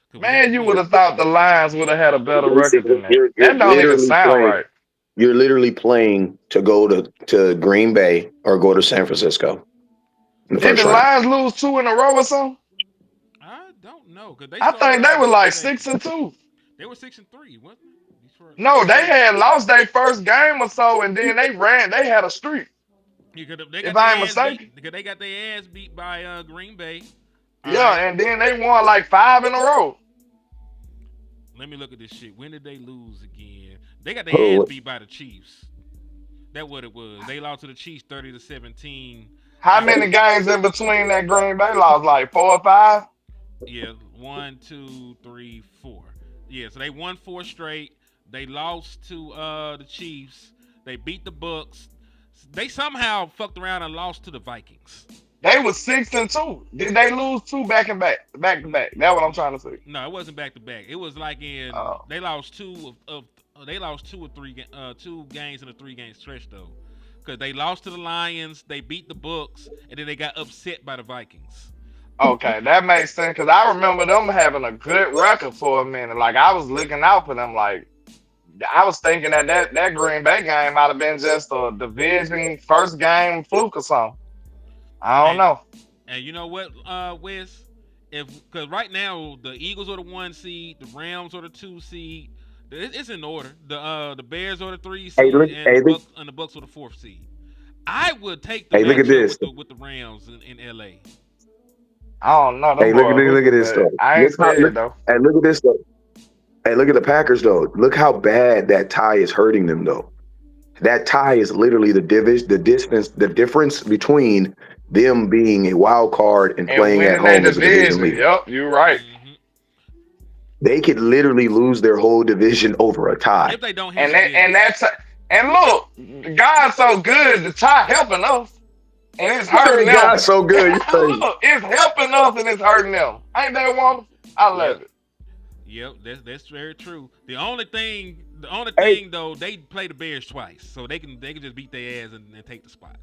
because we got to
Man, you would
win.
have thought the Lions would have had a better
Listen,
record than that.
you're
That don't even
literally
sound
playing.
right.
You're literally playing to go to Green Bay or go to San Francisco in the
Did
first
the
round.
Lions lose 2 in a row or something?
I don't know because they
I
started
think they
off
were
good.
like
I think
6-2.
they were 6-3, wasn't it?
No, they had lost their first game or so, and then they ran. They had a streak,
They
if
got
I ain't
their ass beat
mistaken.
because they got their ass beat by Green Bay. All
Yeah,
right,
and then they won like 5 in a row.
let me look at this shit. When did they lose again? They got their ass
Oh,
beat by the Chiefs. That what it was. They lost to the Chiefs 30-17.
How
After
many games in between that Green Bay lost? Like 4 or 5?
yeah, 1, 2, 3, 4. Yeah, so they won 4 straight. They lost to the Chiefs. They beat the Bucks. They somehow fucked around and lost to the Vikings.
They was 6-2. Did they lose 2 back to back? That's what I'm trying to say.
No, it wasn't back to back. It was like they lost two of they lost 2 or 3 2 games in a 3-game stretch though, because they lost to the Lions, they beat the Bucks, and then they got upset by the Vikings.
Okay, that makes sense because I remember them having a good record for a minute. Like I was looking out for them. Like I was thinking that Green Bay game might have been just a division first game fluke or something. I don't know.
And you know what, Wes? Because right now the Eagles are the 1 seed, the Rams are the 2 seed. It's in order. The Bears are the 3 seed, and the Bucks are the 4th seed. I would take the matchup with the Rams in LA.
I don't know.
Hey, look at this though.
I ain't scared though.
Hey, look at this though. Hey, look at the Packers though. Look how bad that tie is hurting them though. That tie is literally the difference between them being a wild card and playing at home as a division leader.
Yep, you're right.
Mm-hmm.
They could literally lose their whole division over a tie.
If they don't
hit and look, God's so good, the tie helping us. And it's hurting them.
God's so good.
Look, it's helping us and it's hurting them. Ain't that wonderful? I love it.
Yep, that's very true. The only thing though, they play the Bears twice, so they can just beat their ass and take the spot.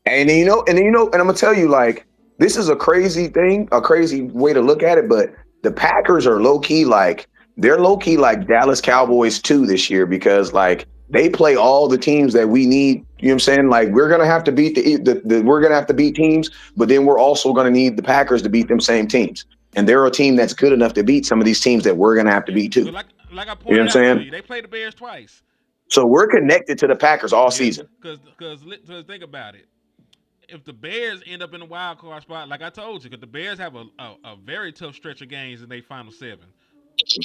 And then, and I'm gonna tell you, like, this is a crazy thing, a crazy way to look at it, but the Packers are low-key like Dallas Cowboys 2 this year, because like they play all the teams that we need. You know what I'm saying? Like, we're gonna have to beat we're gonna have to beat teams, but then we're also gonna need the Packers to beat them same teams. And they're a team that's good enough to beat some of these teams that we're gonna have to beat too.
Like I pointed
you know what I'm saying?
They play the Bears twice.
So we're connected to the Packers all season.
Because think about it. If the Bears end up in the wild card spot, like I told you, because the Bears have a very tough stretch of games in their final 7.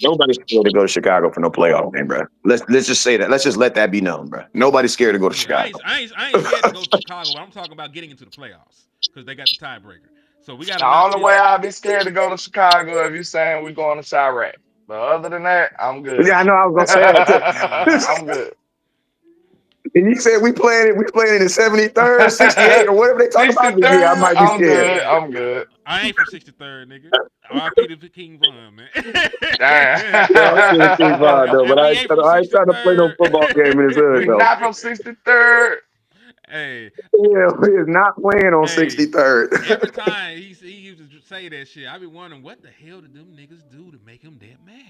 Nobody's scared to go to Chicago for no playoff game, bro. Let's just say that. Let's just let that be known, bro. Nobody's scared to go to Chicago.
I ain't scared to go to Chicago, but I'm talking about getting into the playoffs because they got the tiebreaker. So we got
the only way I'd be scared to go to Chicago if you're saying we're going to Chirac. But other than that, I'm good.
Yeah, I know I was gonna say that.
I'm good.
And you said we playing in the 73rd, 68, or whatever they talk about. Yeah, I might be scared.
I'm good.
I ain't from 63rd, nigga. R.I.P. to King Von, man.
Damn. King Von, though, but I ain't trying to play no football game in his hood, though.
Not from 63rd.
Hey.
Yeah, he is not playing on 63rd.
Every time he used to say that shit, I be wondering what the hell did them niggas do to make him that mad?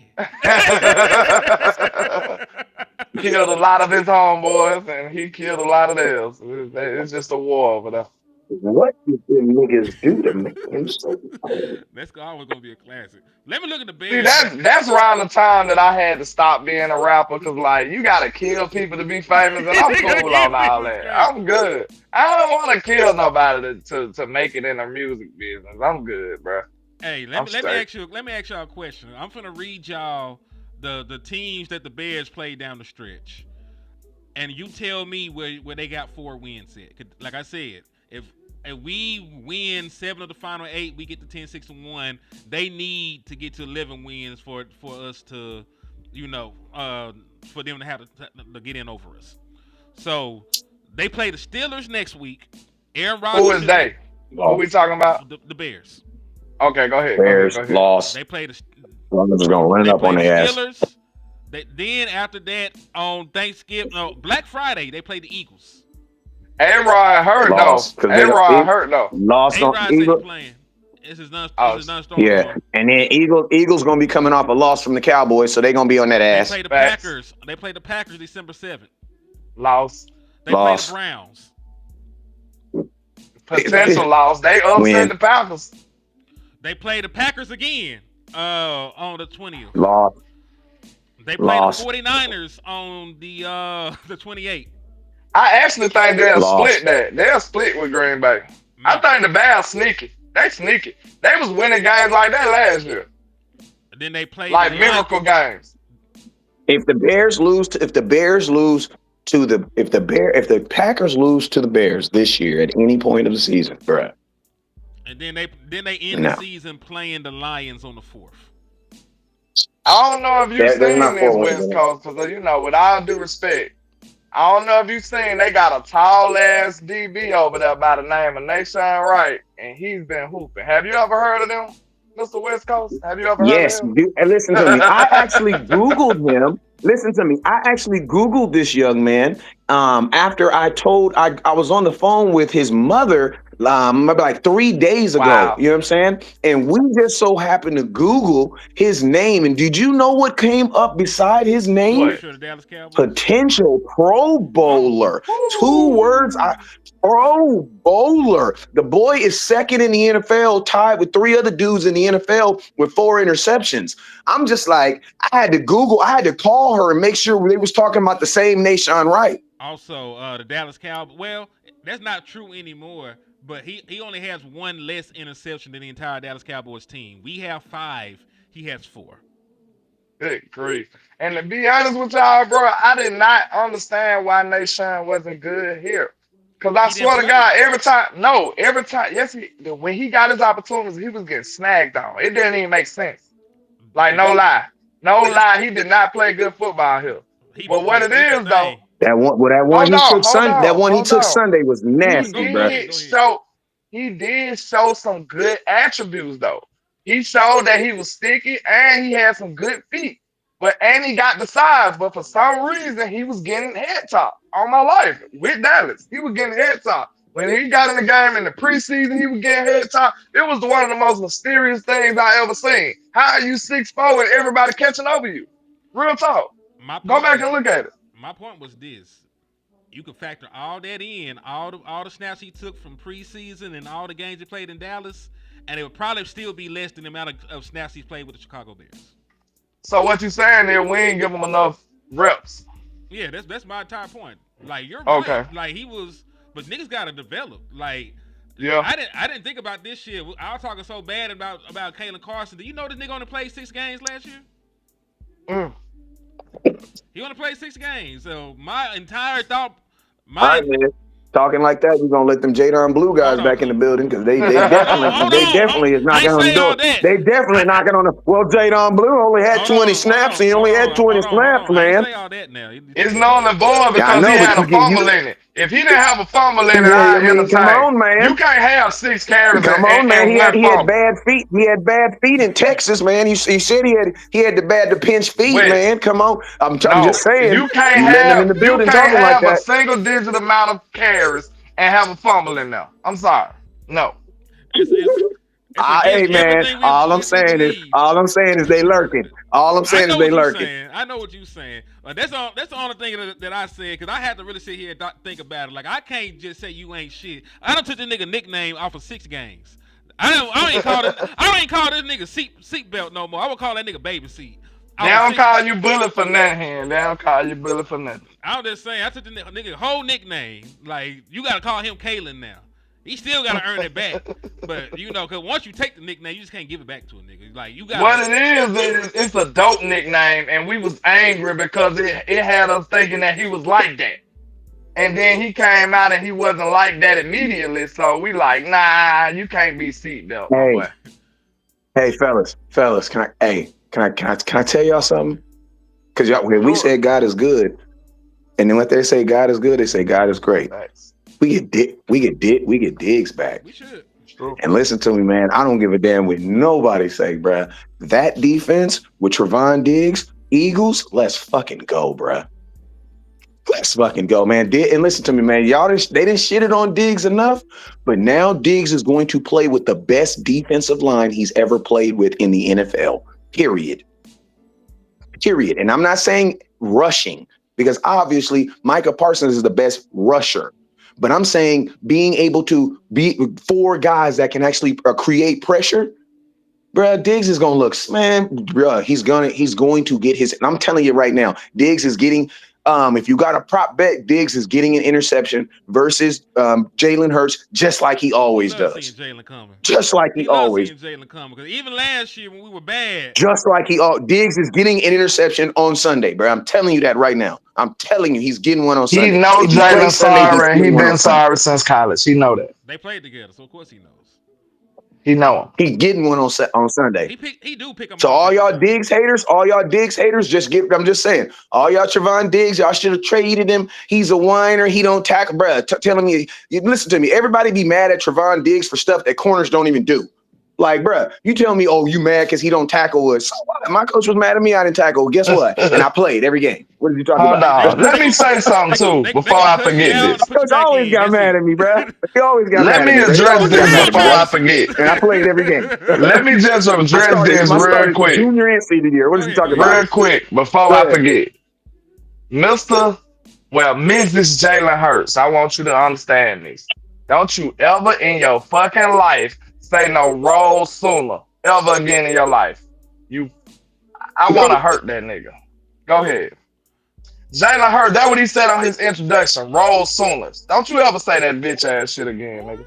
He killed a lot of his homeboys and he killed a lot of theirs. It's just a war over there.
What did them niggas do to make him so mad?
That's always gonna be a classic. Let me look at the Bears.
See, that's around the time that I had to stop being a rapper, because like you gotta kill people to be famous, and I'm cool on all that. I'm good. I don't want to kill nobody to make it in the music business. I'm good, bro.
Hey, let me ask y'all a question. I'm finna read y'all the teams that the Bears played down the stretch, and you tell me where they got 4 wins at. Like I said, if we win 7 of the final 8, we get to 10-6-1. They need to get to 11 wins for us to, for them to have to get in over us. So they play the Steelers next week. Aaron Rodgers.
Who is they? Who are we talking about?
The Bears.
Okay, go ahead.
Bears
go ahead.
lost.
They play the.
I'm just gonna run it up on their ass.
Steelers. Then after that, on Black Friday, they play the Eagles.
A-Rod hurt though. A-Rod hurt though.
Lost on Eagles.
This is non-starter.
Yeah, and then Eagles gonna be coming off a loss from the Cowboys, so they gonna be on that ass.
They play the Packers. They play the Packers December 7th.
Loss.
They play the Browns.
Potential loss. They upset the Packers.
They play the Packers again on the 20th.
Loss.
They play the 49ers on the 28th.
I actually think they'll split that. They'll split with Green Bay. I think the Bears sneaky. They sneaky. They was winning games like that last year.
And then they play
like miracle games.
If the Packers lose to the Bears this year at any point of the season, bruh.
And then they end the season playing the Lions on the 4th.
I don't know if you've seen this West Coast, because with all due respect, I don't know if you seen, they got a tall ass DB over there by the name of Nashawn Wright, and he's been hooping. Have you ever heard of them, Mr. West Coast? Have you ever heard
Yes,
of
dude, and listen to me. I actually
him?
Googled him. Listen to me. I actually Googled this young man. After I was on the phone with his mother, maybe like 3 days ago.
Wow.
You know what I'm saying? And we just so happened to Google his name. And did you know what came up beside his
You pretty
name?
What?
sure the Dallas Cowboys?
Potential Pro
Oh,
Bowler. 2 words.
Woo.
Pro Bowler. The boy is second in the NFL, tied with 3 other dudes in the NFL with 4 interceptions. I'm just like, I had to call her and make sure they was talking about the same Nashawn Wright.
also, the Dallas Cowboys. Well, that's not true anymore. But he only has one less interception than the entire Dallas Cowboys team. We have 5. He has 4.
Good grief. And to be honest with y'all, bro, I did not understand why Nashawn wasn't good here. Because I
He didn't
swear to
play.
God, every time, yes, when he got his opportunities, he was getting snagged on. It didn't even make sense. Like, no lie. No lie, he did not play good football here.
He
But what it
did your
is, though,
thing.
That one
hold
he
on,
took
hold
That
on,
one he
hold
took
on.
Sunday was
He
nasty,
Go
bro.
ahead.
did show he did show some good attributes though. He showed that he was sticky and he had some good feet. And he got the size, but for some reason he was getting head top on my life with Dallas. He was getting head top. When he got in the game in the preseason, he was getting head top. It was one of the most mysterious things I ever seen. How are you 6'4" and everybody catching over you? Real talk.
My
Go
point
back
was
and look at it.
my point was this. You can factor all that in, all the snaps he took from preseason and all the games he played in Dallas, and it would probably still be less than the amount of snaps he's played with the Chicago Bears.
So what you saying there, we ain't give him enough reps.
Yeah, that's my entire point. Like you're right.
Okay.
Like he was, but niggas gotta develop. Like
Yeah.
I didn't think about this shit. I was talking so bad about Kalen Carson. Do you know this nigga only played 6 games last year?
Mm.
He only played 6 games. So my entire thought,
All right, man. Talking like that, you're gonna let them Jadon Blue guys
hold on,
back in the building because they
hold on, hold on.
definitely is
I
knocking
ain't
on the
say all
door.
that.
They definitely knocking on the. Well, Jadon Blue only had 20 snaps. He only had 20 snaps,
I ain't
man.
say all that now.
It's known the boy
Yeah, I
because he
know, but
had a fumble in it. If he didn't have a fumble in it,
yeah, I
I
mean, come
entertain.
on,
You
man.
can't have 6 carries
Come on, man.
and
He had
one
he had
fumble.
bad feet. He had bad feet in Texas, man. He said he had the pinch feet,
West.
man. Come on. I'm just
No,
saying. You letting him in the
you
building
can't
talking like
have a
that.
single digit amount of carries and have a fumble in there. I'm sorry. No.
It's
Hey,
against
man.
everything we believe.
All I'm saying is they lurking. All I'm
I
saying is
know
they
what you're
lurking.
saying. I know what you're saying. That's the only thing that I said because I had to really sit here and think about it. Like I can't just say you ain't shit. I don't took this nigga nickname off of 6 games. I ain't call this nigga seatbelt no more. I would call that nigga baby seat.
They don't call you bullet for nothing. They don't call you bullet for nothing.
I'm just saying, I took the nigga whole nickname. Like, you got to call him Kalen now. He still got to earn it back. But, because once you take the nickname, you just can't give it back to a nigga. Like, you got
What it is it's a dope nickname, and we was angry because it had us thinking that he was like that. And then he came out and he wasn't like that immediately. So we like, nah, you can't be seatbelt, my boy.
Hey, fellas, can I tell y'all something? Because we said God is good, and then when they say God is good, they say God is great.
Thanks.
We get Diggs back.
We should.
And listen to me, man. I don't give a damn what nobody say, bruh. That defense with Trevon Diggs, Eagles, let's fucking go, bruh. Let's fucking go, man. And listen to me, man. They didn't shit it on Diggs enough, but now Diggs is going to play with the best defensive line he's ever played with in the NFL. Period. And I'm not saying rushing, because obviously Micah Parsons is the best rusher. But I'm saying being able to be 4 guys that can actually create pressure, bruh, Diggs is gonna look, man, bruh, he's going to get his, and I'm telling you right now, Diggs is getting, if you got a prop bet, Diggs is getting an interception versus Jalen Hurts, just like he always does.
Seeing Jalen coming.
Just like he always.
Seeing Jalen coming, because even last year when we were bad,
just like Diggs is getting an interception on Sunday, bro. I'm telling you that right now. I'm telling you, he's getting one on Sunday.
He knows Jalen sorry. He been sorry since college. He know that.
They played together, so of course he knows.
He know him.
He's getting one on Sunday.
He do pick him
So
off
all
every
y'all
Sunday.
Diggs haters, just get. I'm just saying, all y'all Trevon Diggs, y'all should have traded him. He's a whiner. He don't tackle, bruh. Telling me, you listen to me. Everybody be mad at Trevon Diggs for stuff that corners don't even do. Like, bruh, you tell me, oh, you mad because he don't tackle us. So what? My coach was mad at me. I didn't tackle. Guess what? And I played every game. What are you talking
Hold
about?
on. Let me say something too before I
cut you
forget
down
this.
and put you
Coach
back
always
in.
got
That's
mad
it.
at me, bruh. He always got
Let
mad at
me
me, bruh. He
address
always got
this
mad at me,
before I
bruh.
forget.
And I played every game.
Let me just address this
I
real
started
quick.
junior and senior year. What
Go
is you
ahead,
talking
go
about?
Real quick before
Go
I
ahead.
forget. Mrs. Jalen Hurts, I want you to understand this. Don't you ever in your fucking life say no roll sooner ever again in your life. I want to hurt that nigga. Go ahead. Jalen Hurts, that's what he said on his introduction. Roll Sooners. Don't you ever say that bitch ass shit again, nigga.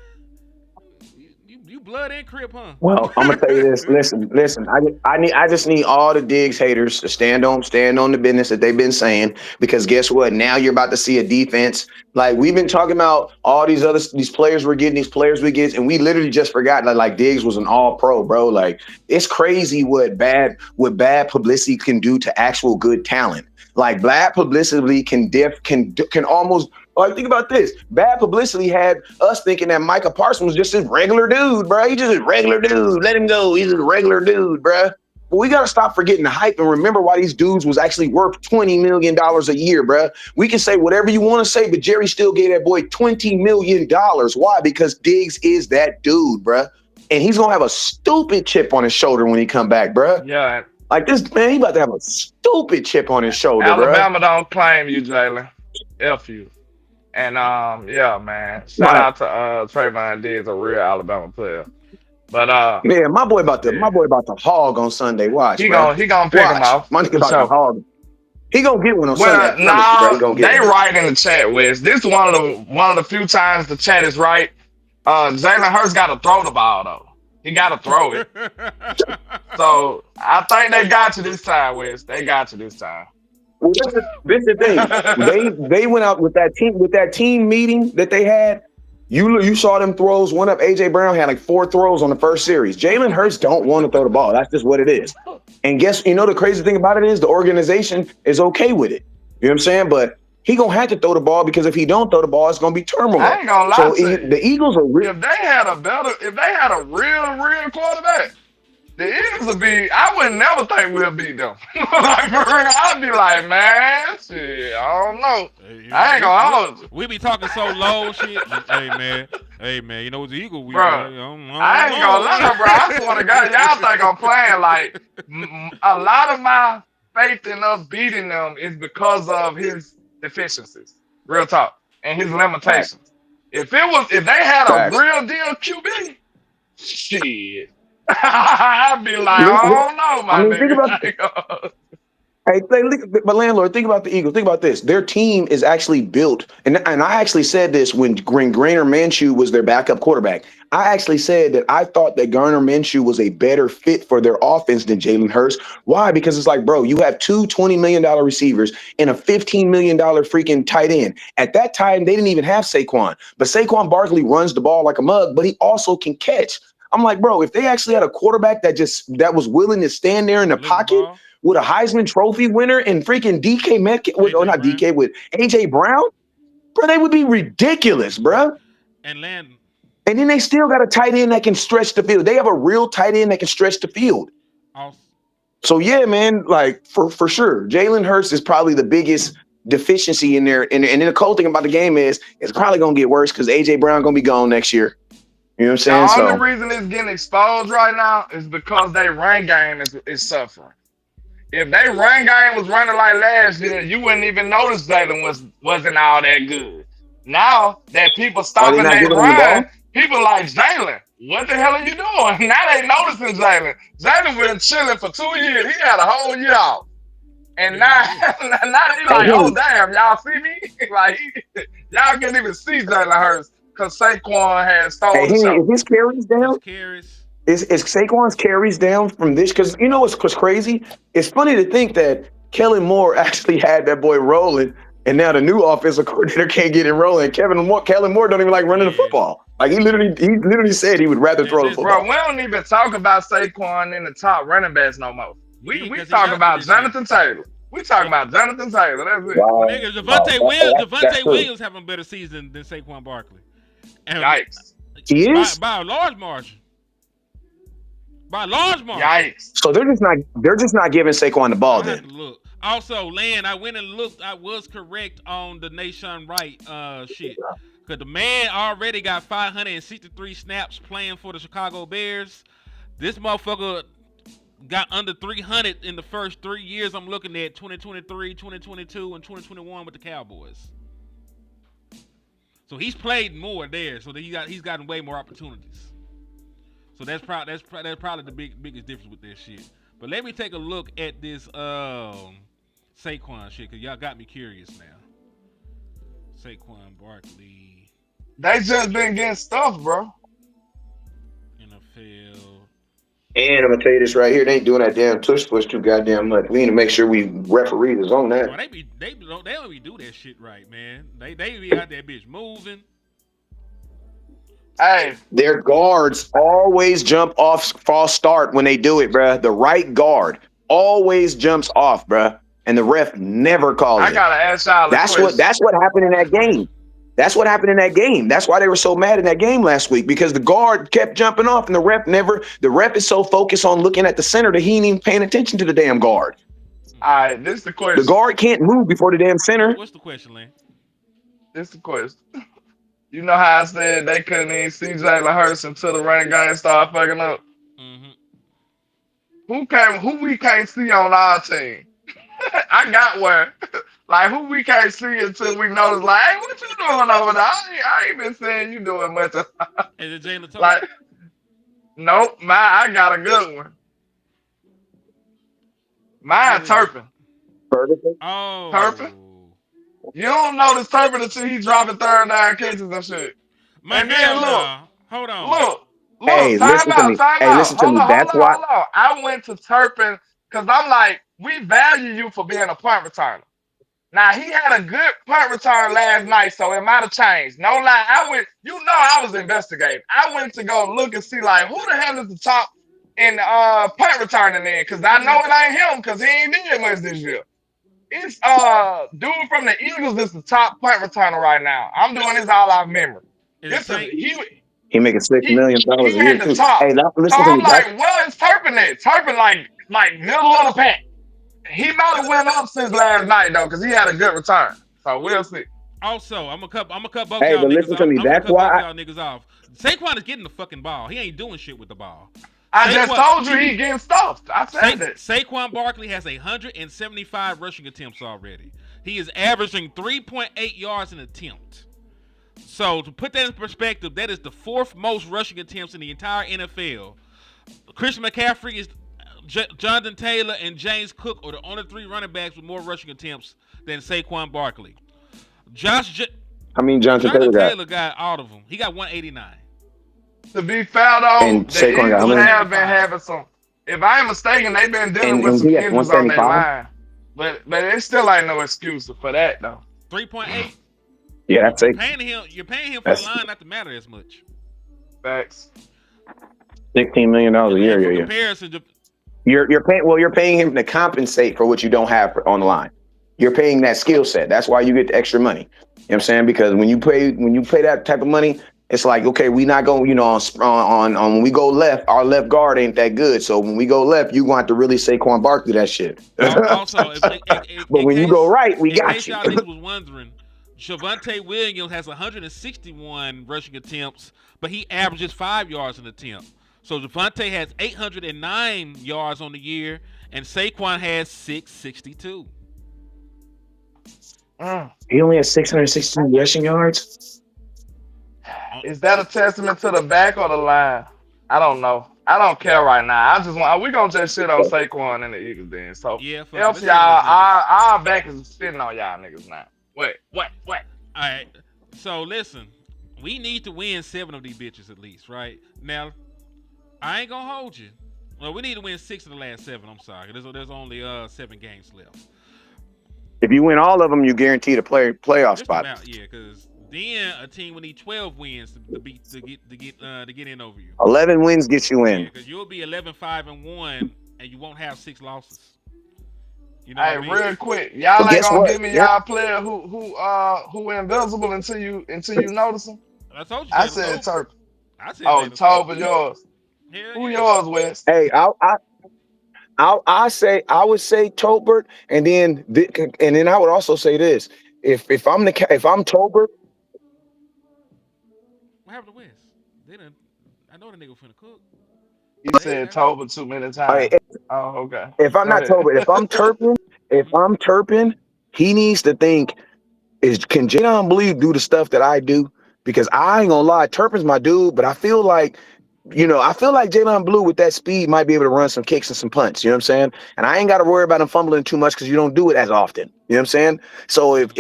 You blood and crip, huh?
Well, I'm gonna tell you this. Listen. I just need all the Diggs haters to stand on the business that they've been saying. Because guess what? Now you're about to see a defense. Like we've been talking about all these players we're getting, these players we get, and we literally just forgot that like Diggs was an all pro, bro. Like it's crazy what bad publicity can do to actual good talent. Like bad publicity can almost. Like, think about this. Bad publicity had us thinking that Micah Parsons was just this regular dude, bro. He's just a regular dude. Let him go. He's a regular dude, bro. But we got to stop forgetting the hype and remember why these dudes was actually worth $20 million a year, bro. We can say whatever you want to say, but Jerry still gave that boy $20 million. Why? Because Diggs is that dude, bro. And he's going to have a stupid chip on his shoulder when he come back, bro.
Yeah.
Like this, man, he about to have a stupid chip on his shoulder,
Alabama don't claim you, Jalen. F you. And yeah, man. Shout out to Trayvon Diggs, a real Alabama player. But
yeah, my boy about to hog on Sunday. Watch,
he
bro.
gonna pick him off.
My nigga about to hog. He gonna get one on Sunday.
Well, nah, they right in the chat, Wes. This is one of the few times the chat is right. Jalen Hurts got to throw the ball though. He got to throw it. So I think they got you this time, Wes. They got you this time.
Well, this is the thing. They went out with that team meeting that they had. You saw them throws. One up, AJ Brown had like 4 throws on the first series. Jalen Hurts don't want to throw the ball. That's just what it is. And the crazy thing about it is the organization is okay with it. You know what I'm saying? But he gonna have to throw the ball because if he don't throw the ball, it's gonna be turmoil.
I ain't gonna lie
so
to you.
The Eagles are real.
If they had a real quarterback, the Eagles would be. I would never think we'll beat them. Like for real, I'd be like, man, shit, I don't know. I ain't gonna hold you.
We be talking so low, shit. Hey man, you know it's the Eagle week.
Bro, I ain't gonna lie, bro. I swear to God, y'all think I'm playing. Like a lot of my faith in us beating them is because of his deficiencies. Real talk, and his limitations. If they had a real deal QB, shit. I'd be like, oh no, my nigga.
But landlord, think about the Eagles. Think about this. Their team is actually built, and I actually said this when Garner Minshew was their backup quarterback. I actually said that I thought that Garner Minshew was a better fit for their offense than Jalen Hurts. Why? Because it's like, bro, you have two $20 million receivers and a $15 million freaking tight end. At that time, they didn't even have Saquon. But Saquon Barkley runs the ball like a mug, but he also can catch. I'm like, bro, if they actually had a quarterback that was willing to stand there in the pocket with a Heisman Trophy winner and freaking DK Metcalf, with AJ Brown, bro, they would be ridiculous, bro.
And
then they still got a tight end that can stretch the field. They have a real tight end that can stretch the field.
Awesome.
So yeah, man, like for sure, Jalen Hurts is probably the biggest deficiency in there. And then the cool thing about the game is it's probably gonna get worse because AJ Brown gonna be gone next year. You know what I'm saying?
The only reason it's getting exposed right now is because their run game is suffering. If they run game was running like last year, you wouldn't even notice Jalen wasn't all that good. Now that people stopping their run, people like Jalen. What the hell are you doing? Now they noticing Jalen. Jalen been chilling for 2 years. He had a whole year off. And now they like, oh damn, y'all see me? Like y'all can't even see Jalen Hurts because Saquon has stolen the show.
Is his carries down? Is Saquon's carries down from this? Because you know what's crazy? It's funny to think that Kellen Moore actually had that boy rolling And now the new offensive coordinator can't get it rolling. Kellen Moore don't even like running the football. Like he literally said he would rather throw the
Bro,
football.
we don't even talk about Saquon in the top running backs no more. We talk about Jonathan Taylor. We talking about Jonathan Taylor. That's it.
Wow.
Nigga, Javonte
true.
Williams having a better season than Saquon Barkley. And
Yikes.
He is?
by a large margin. By a large margin.
Yikes.
So they're just not giving Saquon the ball
I have
then.
to look. Also, Land, I went and looked. I was correct on the Nation Wright shit. Because the man already got 563 snaps playing for the Chicago Bears. This motherfucker got under 300 in the first 3 years. I'm looking at 2023, 2022, and 2021 with the Cowboys. So he's played more there. So that he's gotten way more opportunities. So that's probably the biggest difference with this shit. But let me take a look at this Saquon shit, because y'all got me curious now. Saquon Barkley.
They just been getting stuff, bro.
NFL.
And I'm gonna tell you this right here, they ain't doing that damn tush push too goddamn much. We need to make sure we referees is on that.
Bro, they don't even do that shit right, man. They be out there bitch moving.
Hey,
Their guards always jump off false start when they do it, bruh. The right guard always jumps off, bruh. And the ref never calls it.
I gotta ask y'all a question.
That's what happened in that game. That's what happened in that game. That's why they were so mad in that game last week, because the guard kept jumping off and the ref is so focused on looking at the center that he ain't even paying attention to the damn guard.
All right, this is the question.
The guard can't move before the damn center.
What's the question, Lane?
This is the question. You know how I said they couldn't even see Jalen Hurts until the running game started fucking up?
Mm-hmm.
Who we can't see on our team? I got one. Like, who we can't see until we notice, like, hey, what you doing over there? I ain't been seeing you doing much.
Is it Jalen Thomas?
Like, nope, I got a good one. Mine Turpin.
Oh.
Turpin? You don't notice Turpin until he dropping third down catches and shit.
My
And then look,
hold on.
Look,
Hey, listen to me. Hey, listen to me. That's why.
Hold on. I went to Turpin because I'm like, we value you for being a punt returner. Now, he had a good punt return last night, so it might have changed. No lie, I was investigating. I went to go look and see, like, who the hell is the top in punt returning in? Because I know it ain't him, because he ain't did much this year. It's dude from the Eagles is the top punt returner right now. I'm doing this all out of memory.
He making $6 million a
he
year
at the
too.
top.
Hey, now,
So
listen to
I'm
me.
like, where is Turpin at? Turpin like middle of the pack. He might have went up since last night though, because he had a good return. So we'll see.
Also, I'm gonna cut both
Hey,
y'all
but
niggas
listen
off.
to me.
I'm
That's
gonna cut
why
both y'all niggas off. Saquon is getting the fucking ball. He ain't doing shit with the ball.
I just told you he getting stuffed. I said that.
Saquon Barkley has 175 rushing attempts already. He is averaging 3.8 yards an attempt. So to put that in perspective, that is the fourth most rushing attempts in the entire NFL. Chris McCaffrey is Jonathan Taylor and James Cook are the only three running backs with more rushing attempts than Saquon Barkley. Jonathan
Taylor
got all of them. He got 189.
To be fair though,
And
the
Saquon got how
Eagles
many?
have been having some. If I ain't mistaken, they've been dealing
And
with some
he has
injuries on their
175?
line. But it still ain't no excuse for that though.
3.8.
Yeah, that's it.
You're paying him for the line not to matter as much.
Facts.
$16 million a year.
For
Yeah.
comparison to,
You're paying him to compensate for what you don't have on the line. You're paying that skill set. That's why you get the extra money. You know what I'm saying? Because when you pay that type of money, it's like, okay, we not going, on when we go left, our left guard ain't that good. So when we go left, you want to really Saquon Barkley that shit.
also,
but when you go right, we got
case
you.
y'all niggas was wondering, Javonte Williams has 161 rushing attempts, but he averages 5 yards an attempt. So Javonte has 809 yards on the year, and Saquon has 662.
He only has 662 rushing yards.
Is that a testament to the back or the line? I don't know. I don't care right now. We gonna just shit on Saquon and the Eagles then. So
yeah,
help y'all. Our back is sitting on y'all niggas now. Wait.
All right. So listen, we need to win 7 of these bitches at least, right? Now, I ain't gonna hold you. Well, we need to win 6 of the last 7. I'm sorry. There's only 7 games left.
If you win all of them, you guarantee the playoff
Just
spot.
about, yeah, because then a team will need 12 wins to get in over you.
11 wins gets you
Yeah,
in.
because you'll be 11-5-1, and you won't have 6 losses. You know what
Hey,
I mean?
real quick, y'all
But
ain't
guess
gonna
what?
give me
Yeah.
y'all player who invisible until you notice him.
I told you
I
Jalen
said
Tober.
Turk.
I said
Oh,
Jalen Tober.
Tober yours.
Hell
Who
yeah.
yours, Wes?
Hey, I would say Tolbert, and then I would also say this: if I'm Tolbert,
What happened to West? They didn't. I know the nigga finna cook.
You
West
said
got.
Tober too many
I,
times. Oh, okay.
if I'm
Go
not
ahead.
Tolbert, if
Mhm.
I'm Turpin, he needs to think can Jadon Blue do the stuff that I do? Because I ain't gonna lie, Turpin's my dude, but I feel like Jalen Blue with that speed might be able to run some kicks and some punts. You know what I'm saying? And I ain't got to worry about him fumbling too much because you don't do it as often. You know what I'm saying? So if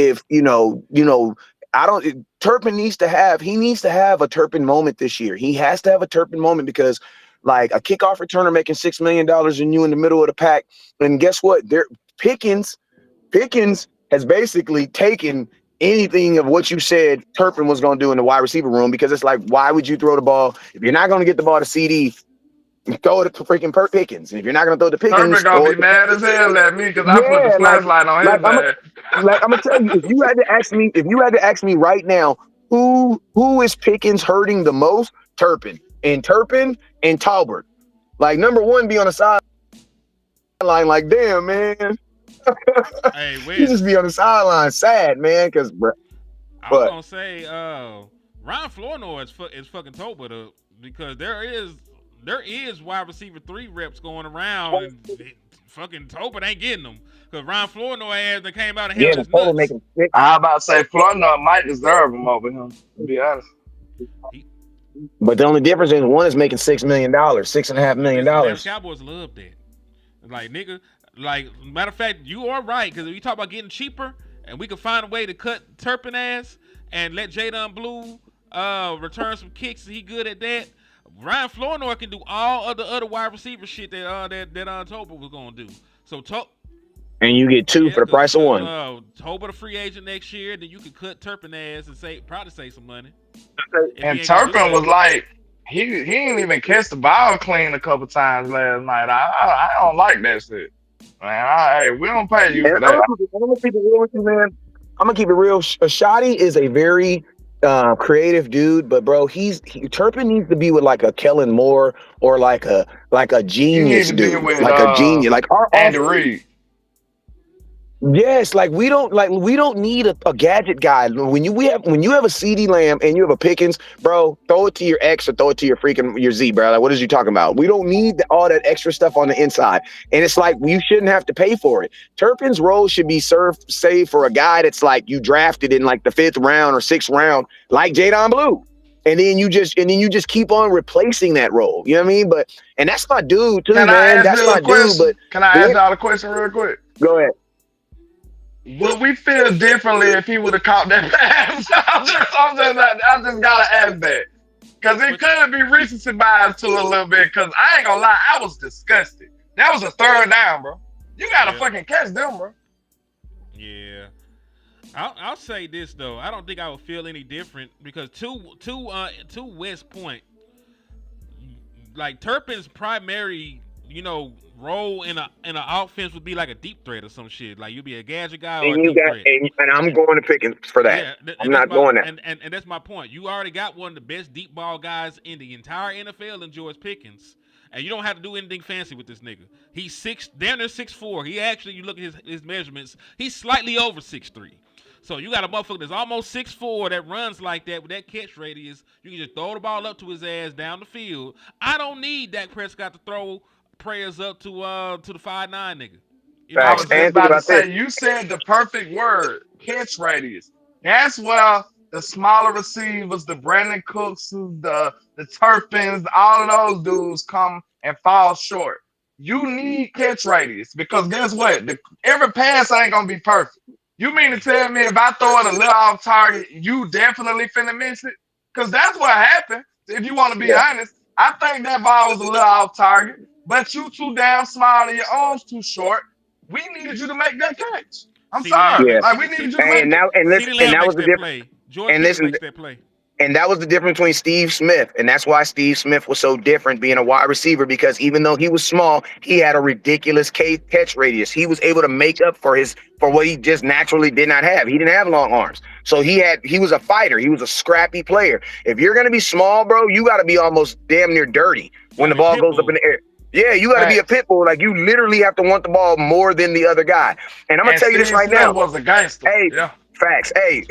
I don't. Turpin needs to have a Turpin moment this year. He has to have a Turpin moment because like a kickoff returner making $6 million and you in the middle of the pack. And guess what? Pickens Pickens has basically taken anything of what you said Turpin was going to do in the wide receiver room because it's like, why would you throw the ball if you're not going to get the ball to CD? Throw it to freaking Pickens, and if you're not going to throw the
Turpin
Pickens,
gonna
throw
be
it.
mad as hell at me because I put the
Yeah,
flashlight on
like
his ass.
I'm gonna tell you, if you had to ask me right now, who is Pickens hurting the most? Turpin and Talbert. Like number one, be on the sideline, like damn man,
Hey
you just be
West.
on the sideline, sad man, because
I was
but
gonna say, Ryan Flournoy is fucking Tober up because there is wide receiver 3 reps going around and fucking Tober ain't getting them because Ryan Flournoy ass that came out and
yeah,
held
the
his
total
nuts.
making six.
I about to say Florida might deserve him over him, to be honest.
He,
But the only difference is one is making $6 million, $6.5 million
the Dallas
dollars.
Cowboys love that. Like nigga, like matter of fact, you are right because if you talk about getting cheaper and we can find a way to cut Turpin ass and let Jadon Blue return some kicks, he good at that. Ryan Flournoy can do all of the other wide receiver shit that Tober was gonna do. So
And you get two
yeah,
for the price of one.
Tober the free agent next year, then you can cut Turpin ass and probably save some money if he
And
ain't gonna do
Turpin was
nothing.
like, he didn't even catch the ball clean a couple times last night. I don't like that shit. Man, hey, we don't pay you
And
for that.
I'm gonna keep it real with you, man. I'm gonna keep it real. Shotty is a very creative dude, but bro, Turpin needs to be with like a Kellen Moore or like a
You need
genius
to be
dude,
with
like a genius. Like our
Andy
offense.
Reid.
Yes, we don't need a gadget guy. When you have a CD Lamb and you have a Pickens, bro, throw it to your X or throw it to your Z, bro. Like what is you talking about? We don't need all that extra stuff on the inside. And it's like you shouldn't have to pay for it. Turpin's role should be saved for a guy that's like you drafted in like the 5th round or 6th round, like Jadon Blue. And then you just keep on replacing that role. You know what I mean? And that's my dude too,
Can I
man.
ask
That's
you a
my dude. But
question? Can I ask
then
y'all a question real quick?
go ahead.
Would we feel differently if he would have caught that pass? I just gotta ask that. Cause it
Which
could be recency bias to a little bit. Cause I ain't gonna lie, I was disgusted. That was a third down, bro. You gotta
yeah,
fucking catch them, bro.
yeah. I'll say this though. I don't think I would feel any different because to West Point, like Turpin's primary, role in an offense would be like a deep threat or some shit. Like you'd be a gadget guy or a
And you
deep
got
threat.
and I'm
And
going to Pickens for that.
yeah,
I'm
that's
not
my
going there.
and that's my point. You already got one of the best deep ball guys in the entire NFL in George Pickens. And you don't have to do anything fancy with this nigga. He's damn near 6'4". He actually, you look at his measurements, he's slightly over 6'3". So you got a motherfucker that's almost 6'4" that runs like that with that catch radius. You can just throw the ball up to his ass down the field. I don't need Dak Prescott to throw prayers up to the 5'9" nigga. You know
I
what
Facts.
was
I'm
just
And
saying?
think
about to
about this.
say, you said the perfect word, catch radius. That's where the smaller receivers, the Brandon Cooks, the Turpins, all of those dudes come and fall short. You need catch radius because guess what? Every pass ain't gonna be perfect. You mean to tell me if I throw it a little off target, you definitely finna miss it? Because that's what happened. If you want to be
Yeah.
honest, I think that ball was a little off target, but you too damn small and your arms too short. We needed you to make that catch. I'm
CeeDee Lamb
sorry.
Yeah.
makes
Like we need you to
Hey,
make
and
it.
now and
CeeDee
listen, and
Lamb
that was
makes
the
that
difference.
play. George
And
Kittle
listen,
makes that play.
and that was the difference between Steve Smith, and that's why Steve Smith was so different being a wide receiver, because even though he was small, he had a ridiculous catch radius. He was able to make up for what he just naturally did not have. He didn't have long arms, so he was a fighter. He was a scrappy player. If you're gonna be small, bro, you got to be almost damn near dirty when
Gotta
the
be
ball goes up in
Pitbull.
the air. Yeah, you got to be a
Facts.
pit bull. Like you literally have to want the ball more than the other guy. And I'm gonna
And
tell you this
Steve
right
Smith
now.
was a gangster.
Hey,
Yeah.
facts. Hey,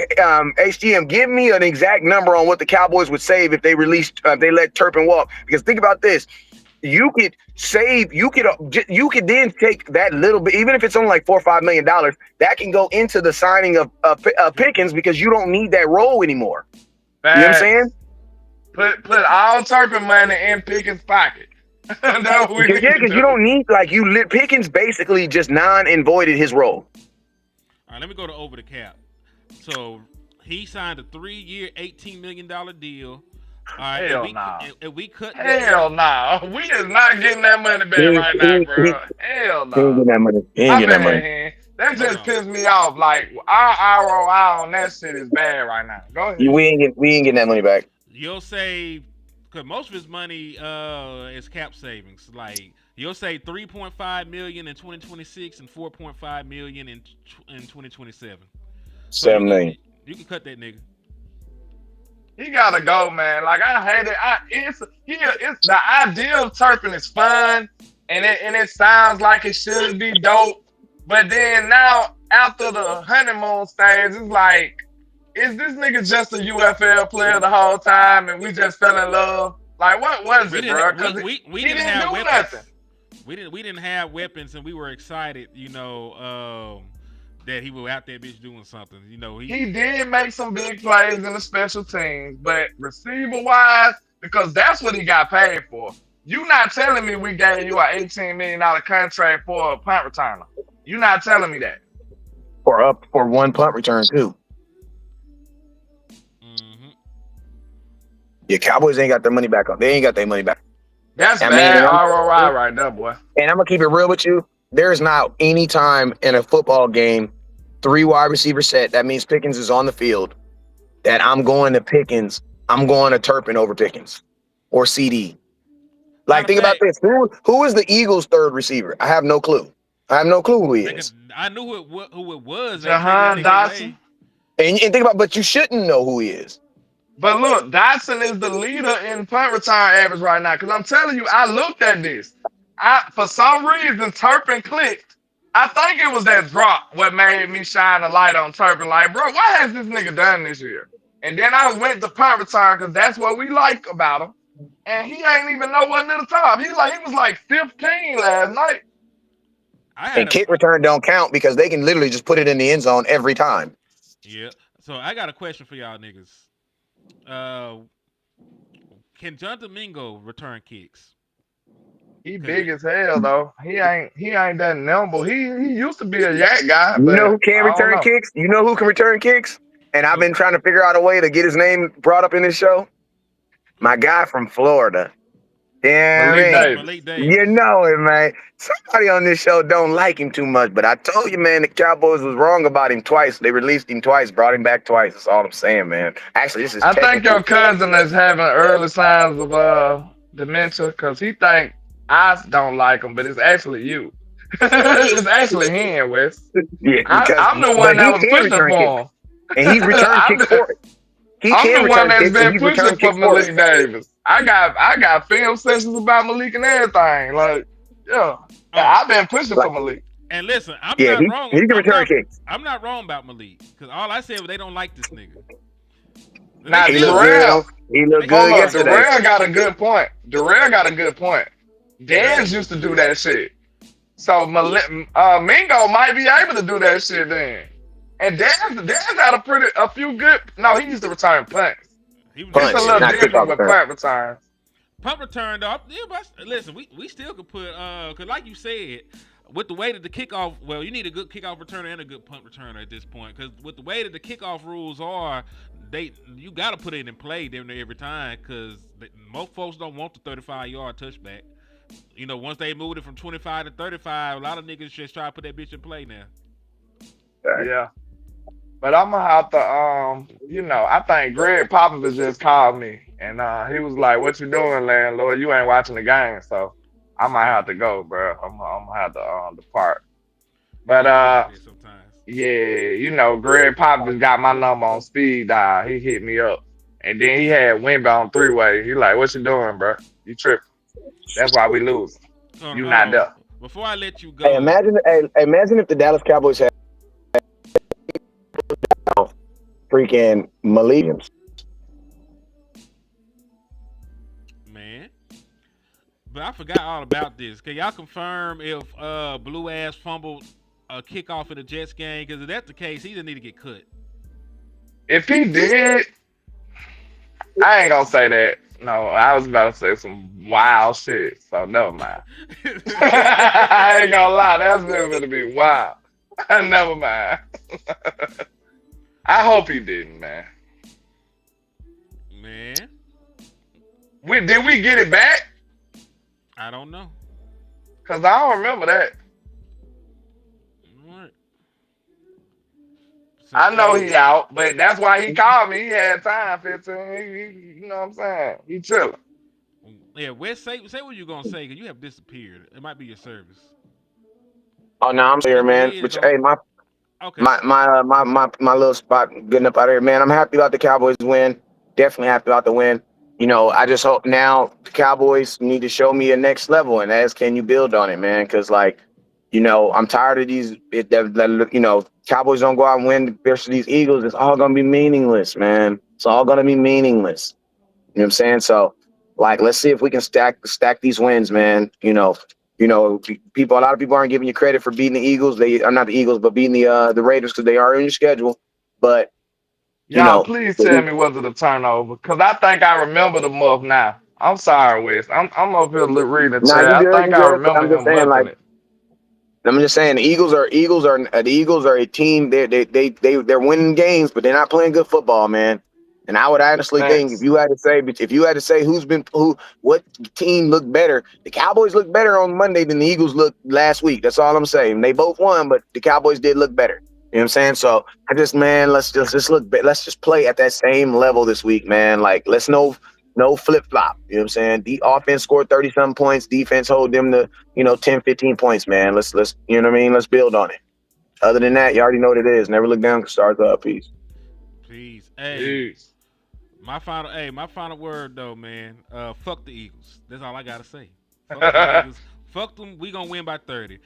HGM, give me an exact number on what the Cowboys would save if they they let Turpin walk. Because think about this: you could save, you could then take that little bit, even if it's only like $4 or $5 million, that can go into the signing of Pickens, because you don't need that role anymore. You know what I'm saying?
Facts. Put all Turpin money in Pickens' pocket. That's what we
Because
need to
you
do.
don't need Pickens basically just non and voided his role.
All right, let me go to over the cap. So he signed a 3-year, $18 million deal. All right,
Hell nah.
and we cut
Hell no. We is not getting that money back right now, bro. Hell
He ain't
no.
getting that money. He ain't
My
getting that money.
bad, man. That just
on.
pissed me off. Like our ROI on that shit is bad right now. Go ahead.
We ain't getting that money back.
You'll save, because most of his money is cap savings. Like you'll save $3.5 million in 2026 and $4.5 million in 2027. So
$7 million.
You can cut that nigga.
He gotta go, man. Like I hate it. It's the idea of Turpin is fun, and it sounds like it should be dope. But then now after the honeymoon stage, it's like, is this nigga just a UFL player the whole time, and we just fell in love? Like what was it, bro? Because
we
he
didn't
didn't
have
do
weapons.
nothing.
We didn't have weapons, and we were excited, that he was out there bitch doing something.
He did make some big plays in the special teams, but receiver wise, because that's what he got paid for. You not telling me we gave you an $18 million contract for a punt returner. You not telling me that.
For one punt return too.
Mm-hmm.
Yeah, Cowboys ain't got their money back on. They ain't got their money back.
That's
I
bad
mean,
ROI right there, boy.
And I'm gonna keep it real with you. There's not any time in a football game, 3 wide receiver set, that means Pickens is on the field, that I'm going to Pickens. I'm going to Turpin over Pickens or CD. Like, think about this. Who is the Eagles' third receiver? I have no clue. I have no clue who he is.
I knew who it was.
Jahan Dotson.
And think about, but you shouldn't know who he is.
But look, Dotson is the leader in punt return average right now. Because I'm telling you, I looked at this. For some reason, Turpin clicked. I think it was that drop what made me shine a light on Turpin. Like, bro, what has this nigga done this year? And then I went to punt return because that's what we like about him. And he ain't even nowhere near the top. He was like 15 last night.
And kick return don't count because they can literally just put it in the end zone every time.
Yeah. So I got a question for y'all niggas. Can John Domingo return kicks?
He big as hell though. He ain't that nimble. He used to be a yak guy.
You
but
know who can
I don't
return
know.
kicks? You know who can return kicks? And I've been trying to figure out a way to get his name brought up in this show. My guy from Florida. Yeah,
Malik
Davis.
You know it, man. Somebody on this show don't like him too much, but I told you, man, the Cowboys was wrong about him twice. They released him twice, brought him back twice. That's all I'm saying, man. Actually, this is.
I think your cousin is having early signs of dementia because he think I don't like him, but it's actually you. It's actually him, Wes.
Yeah,
I'm the one that was pushing for him.
And he returned kicks for it.
I'm the one that's been pushing for Malik Davis. I got film sessions about Malik and everything. Like, yeah, I've been pushing for Malik.
And listen, I'm not wrong.
He can return kicks.
I'm not wrong about Malik because all I said was they don't like this nigga.
Now,
he looked good yesterday.
Darrell got a good point. Dan's used to do that shit. So Mingo might be able to do that shit then. And Dan's got a few good. No, he used to return punts. It's a little different with punt returns.
Punt return, though. Yeah, but listen, we still could put because like you said, with the way that the kickoff, well, you need a good kickoff returner and a good punt returner at this point. Because with the way that the kickoff rules are, you got to put it in play every time because most folks don't want the 35-yard touchback. You know, once they moved it from 25 to 35, a lot of niggas just try to put that bitch in play now.
Yeah. But I'm gonna have to, I think Greg Popovich just called me, and he was like, "What you doing, landlord? You ain't watching the game, so I might have to go, bro. I'm gonna have to depart." But
It be like that sometimes.
yeah, Greg Popovich got my number on speed dial. He hit me up, and then he had Wimby on three way. He like, "What you doing, bro? You tripping? That's why we losing. You
Hold
not
on.
there."
Before I let you
Hey,
go,
imagine if the Dallas Cowboys had freaking Malians.
man. But I forgot all about this. Can y'all confirm if Blue Ass fumbled a kickoff in the Jets game? Because if that's the case, he didn't need to get cut.
If he did, I ain't gonna say that. No, I was about to say some wild shit. So never mind. I ain't gonna lie, that's gonna be wild. Never mind. I hope he didn't, man.
Man,
Did we get it back?
I don't know.
Cause I don't remember that.
What? So,
I know he out, but that's why he called me. He had time, 15. You know what I'm saying? He chilling.
Yeah, Wes, say what you gonna say, because you have disappeared. It might be your service.
Oh no, I'm here,
If it
man.
is,
Which
don't.
my
Okay.
my little spot getting up out of here, man. I'm happy about the Cowboys win. Definitely happy about the win. I just hope now the Cowboys need to show me a next level, and that's can you build on it, man? Because I'm tired of these. Cowboys don't go out and win versus these Eagles. It's all gonna be meaningless, man. It's all gonna be meaningless. You know what I'm saying? So, let's see if we can stack these wins, man. A lot of people aren't giving you credit for beating the Eagles. They are not the Eagles, but beating the Raiders because they are in your schedule. But
Y'all, please tell me was it a turnover? Cause I think I remember the muff now. I'm sorry, Wes. I'm up here reading the
nah,
chat.
you
I
good,
think
you
I
good. But
remember him muffing it.
I'm just saying the Eagles are a team. They're winning games, but they're not playing good football, man. And I would honestly think
Thanks.
if you had to say what team looked better, the Cowboys looked better on Monday than the Eagles looked last week. That's all I'm saying. They both won, but the Cowboys did look better. You know what I'm saying? So let's just play at that same level this week, man. Let's no flip flop. You know what I'm saying? The offense scored 30 something points. Defense hold them to 10, 15 points, man. Let's you know what I mean? Let's build on it. Other than that, you already know what it is. Never look down, stars up. Peace.
Please. Hey,
Jeez.
my final word though, man. Fuck the Eagles. That's all I gotta say. Fuck the Eagles. Fuck them. We gonna win by 30.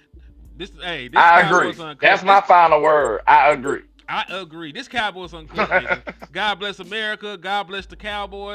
This
I agree.
Cowboys UnCut.
That's my final word. I agree.
I agree. This Cowboys UnCut, nigga. God bless America. God bless the Cowboys.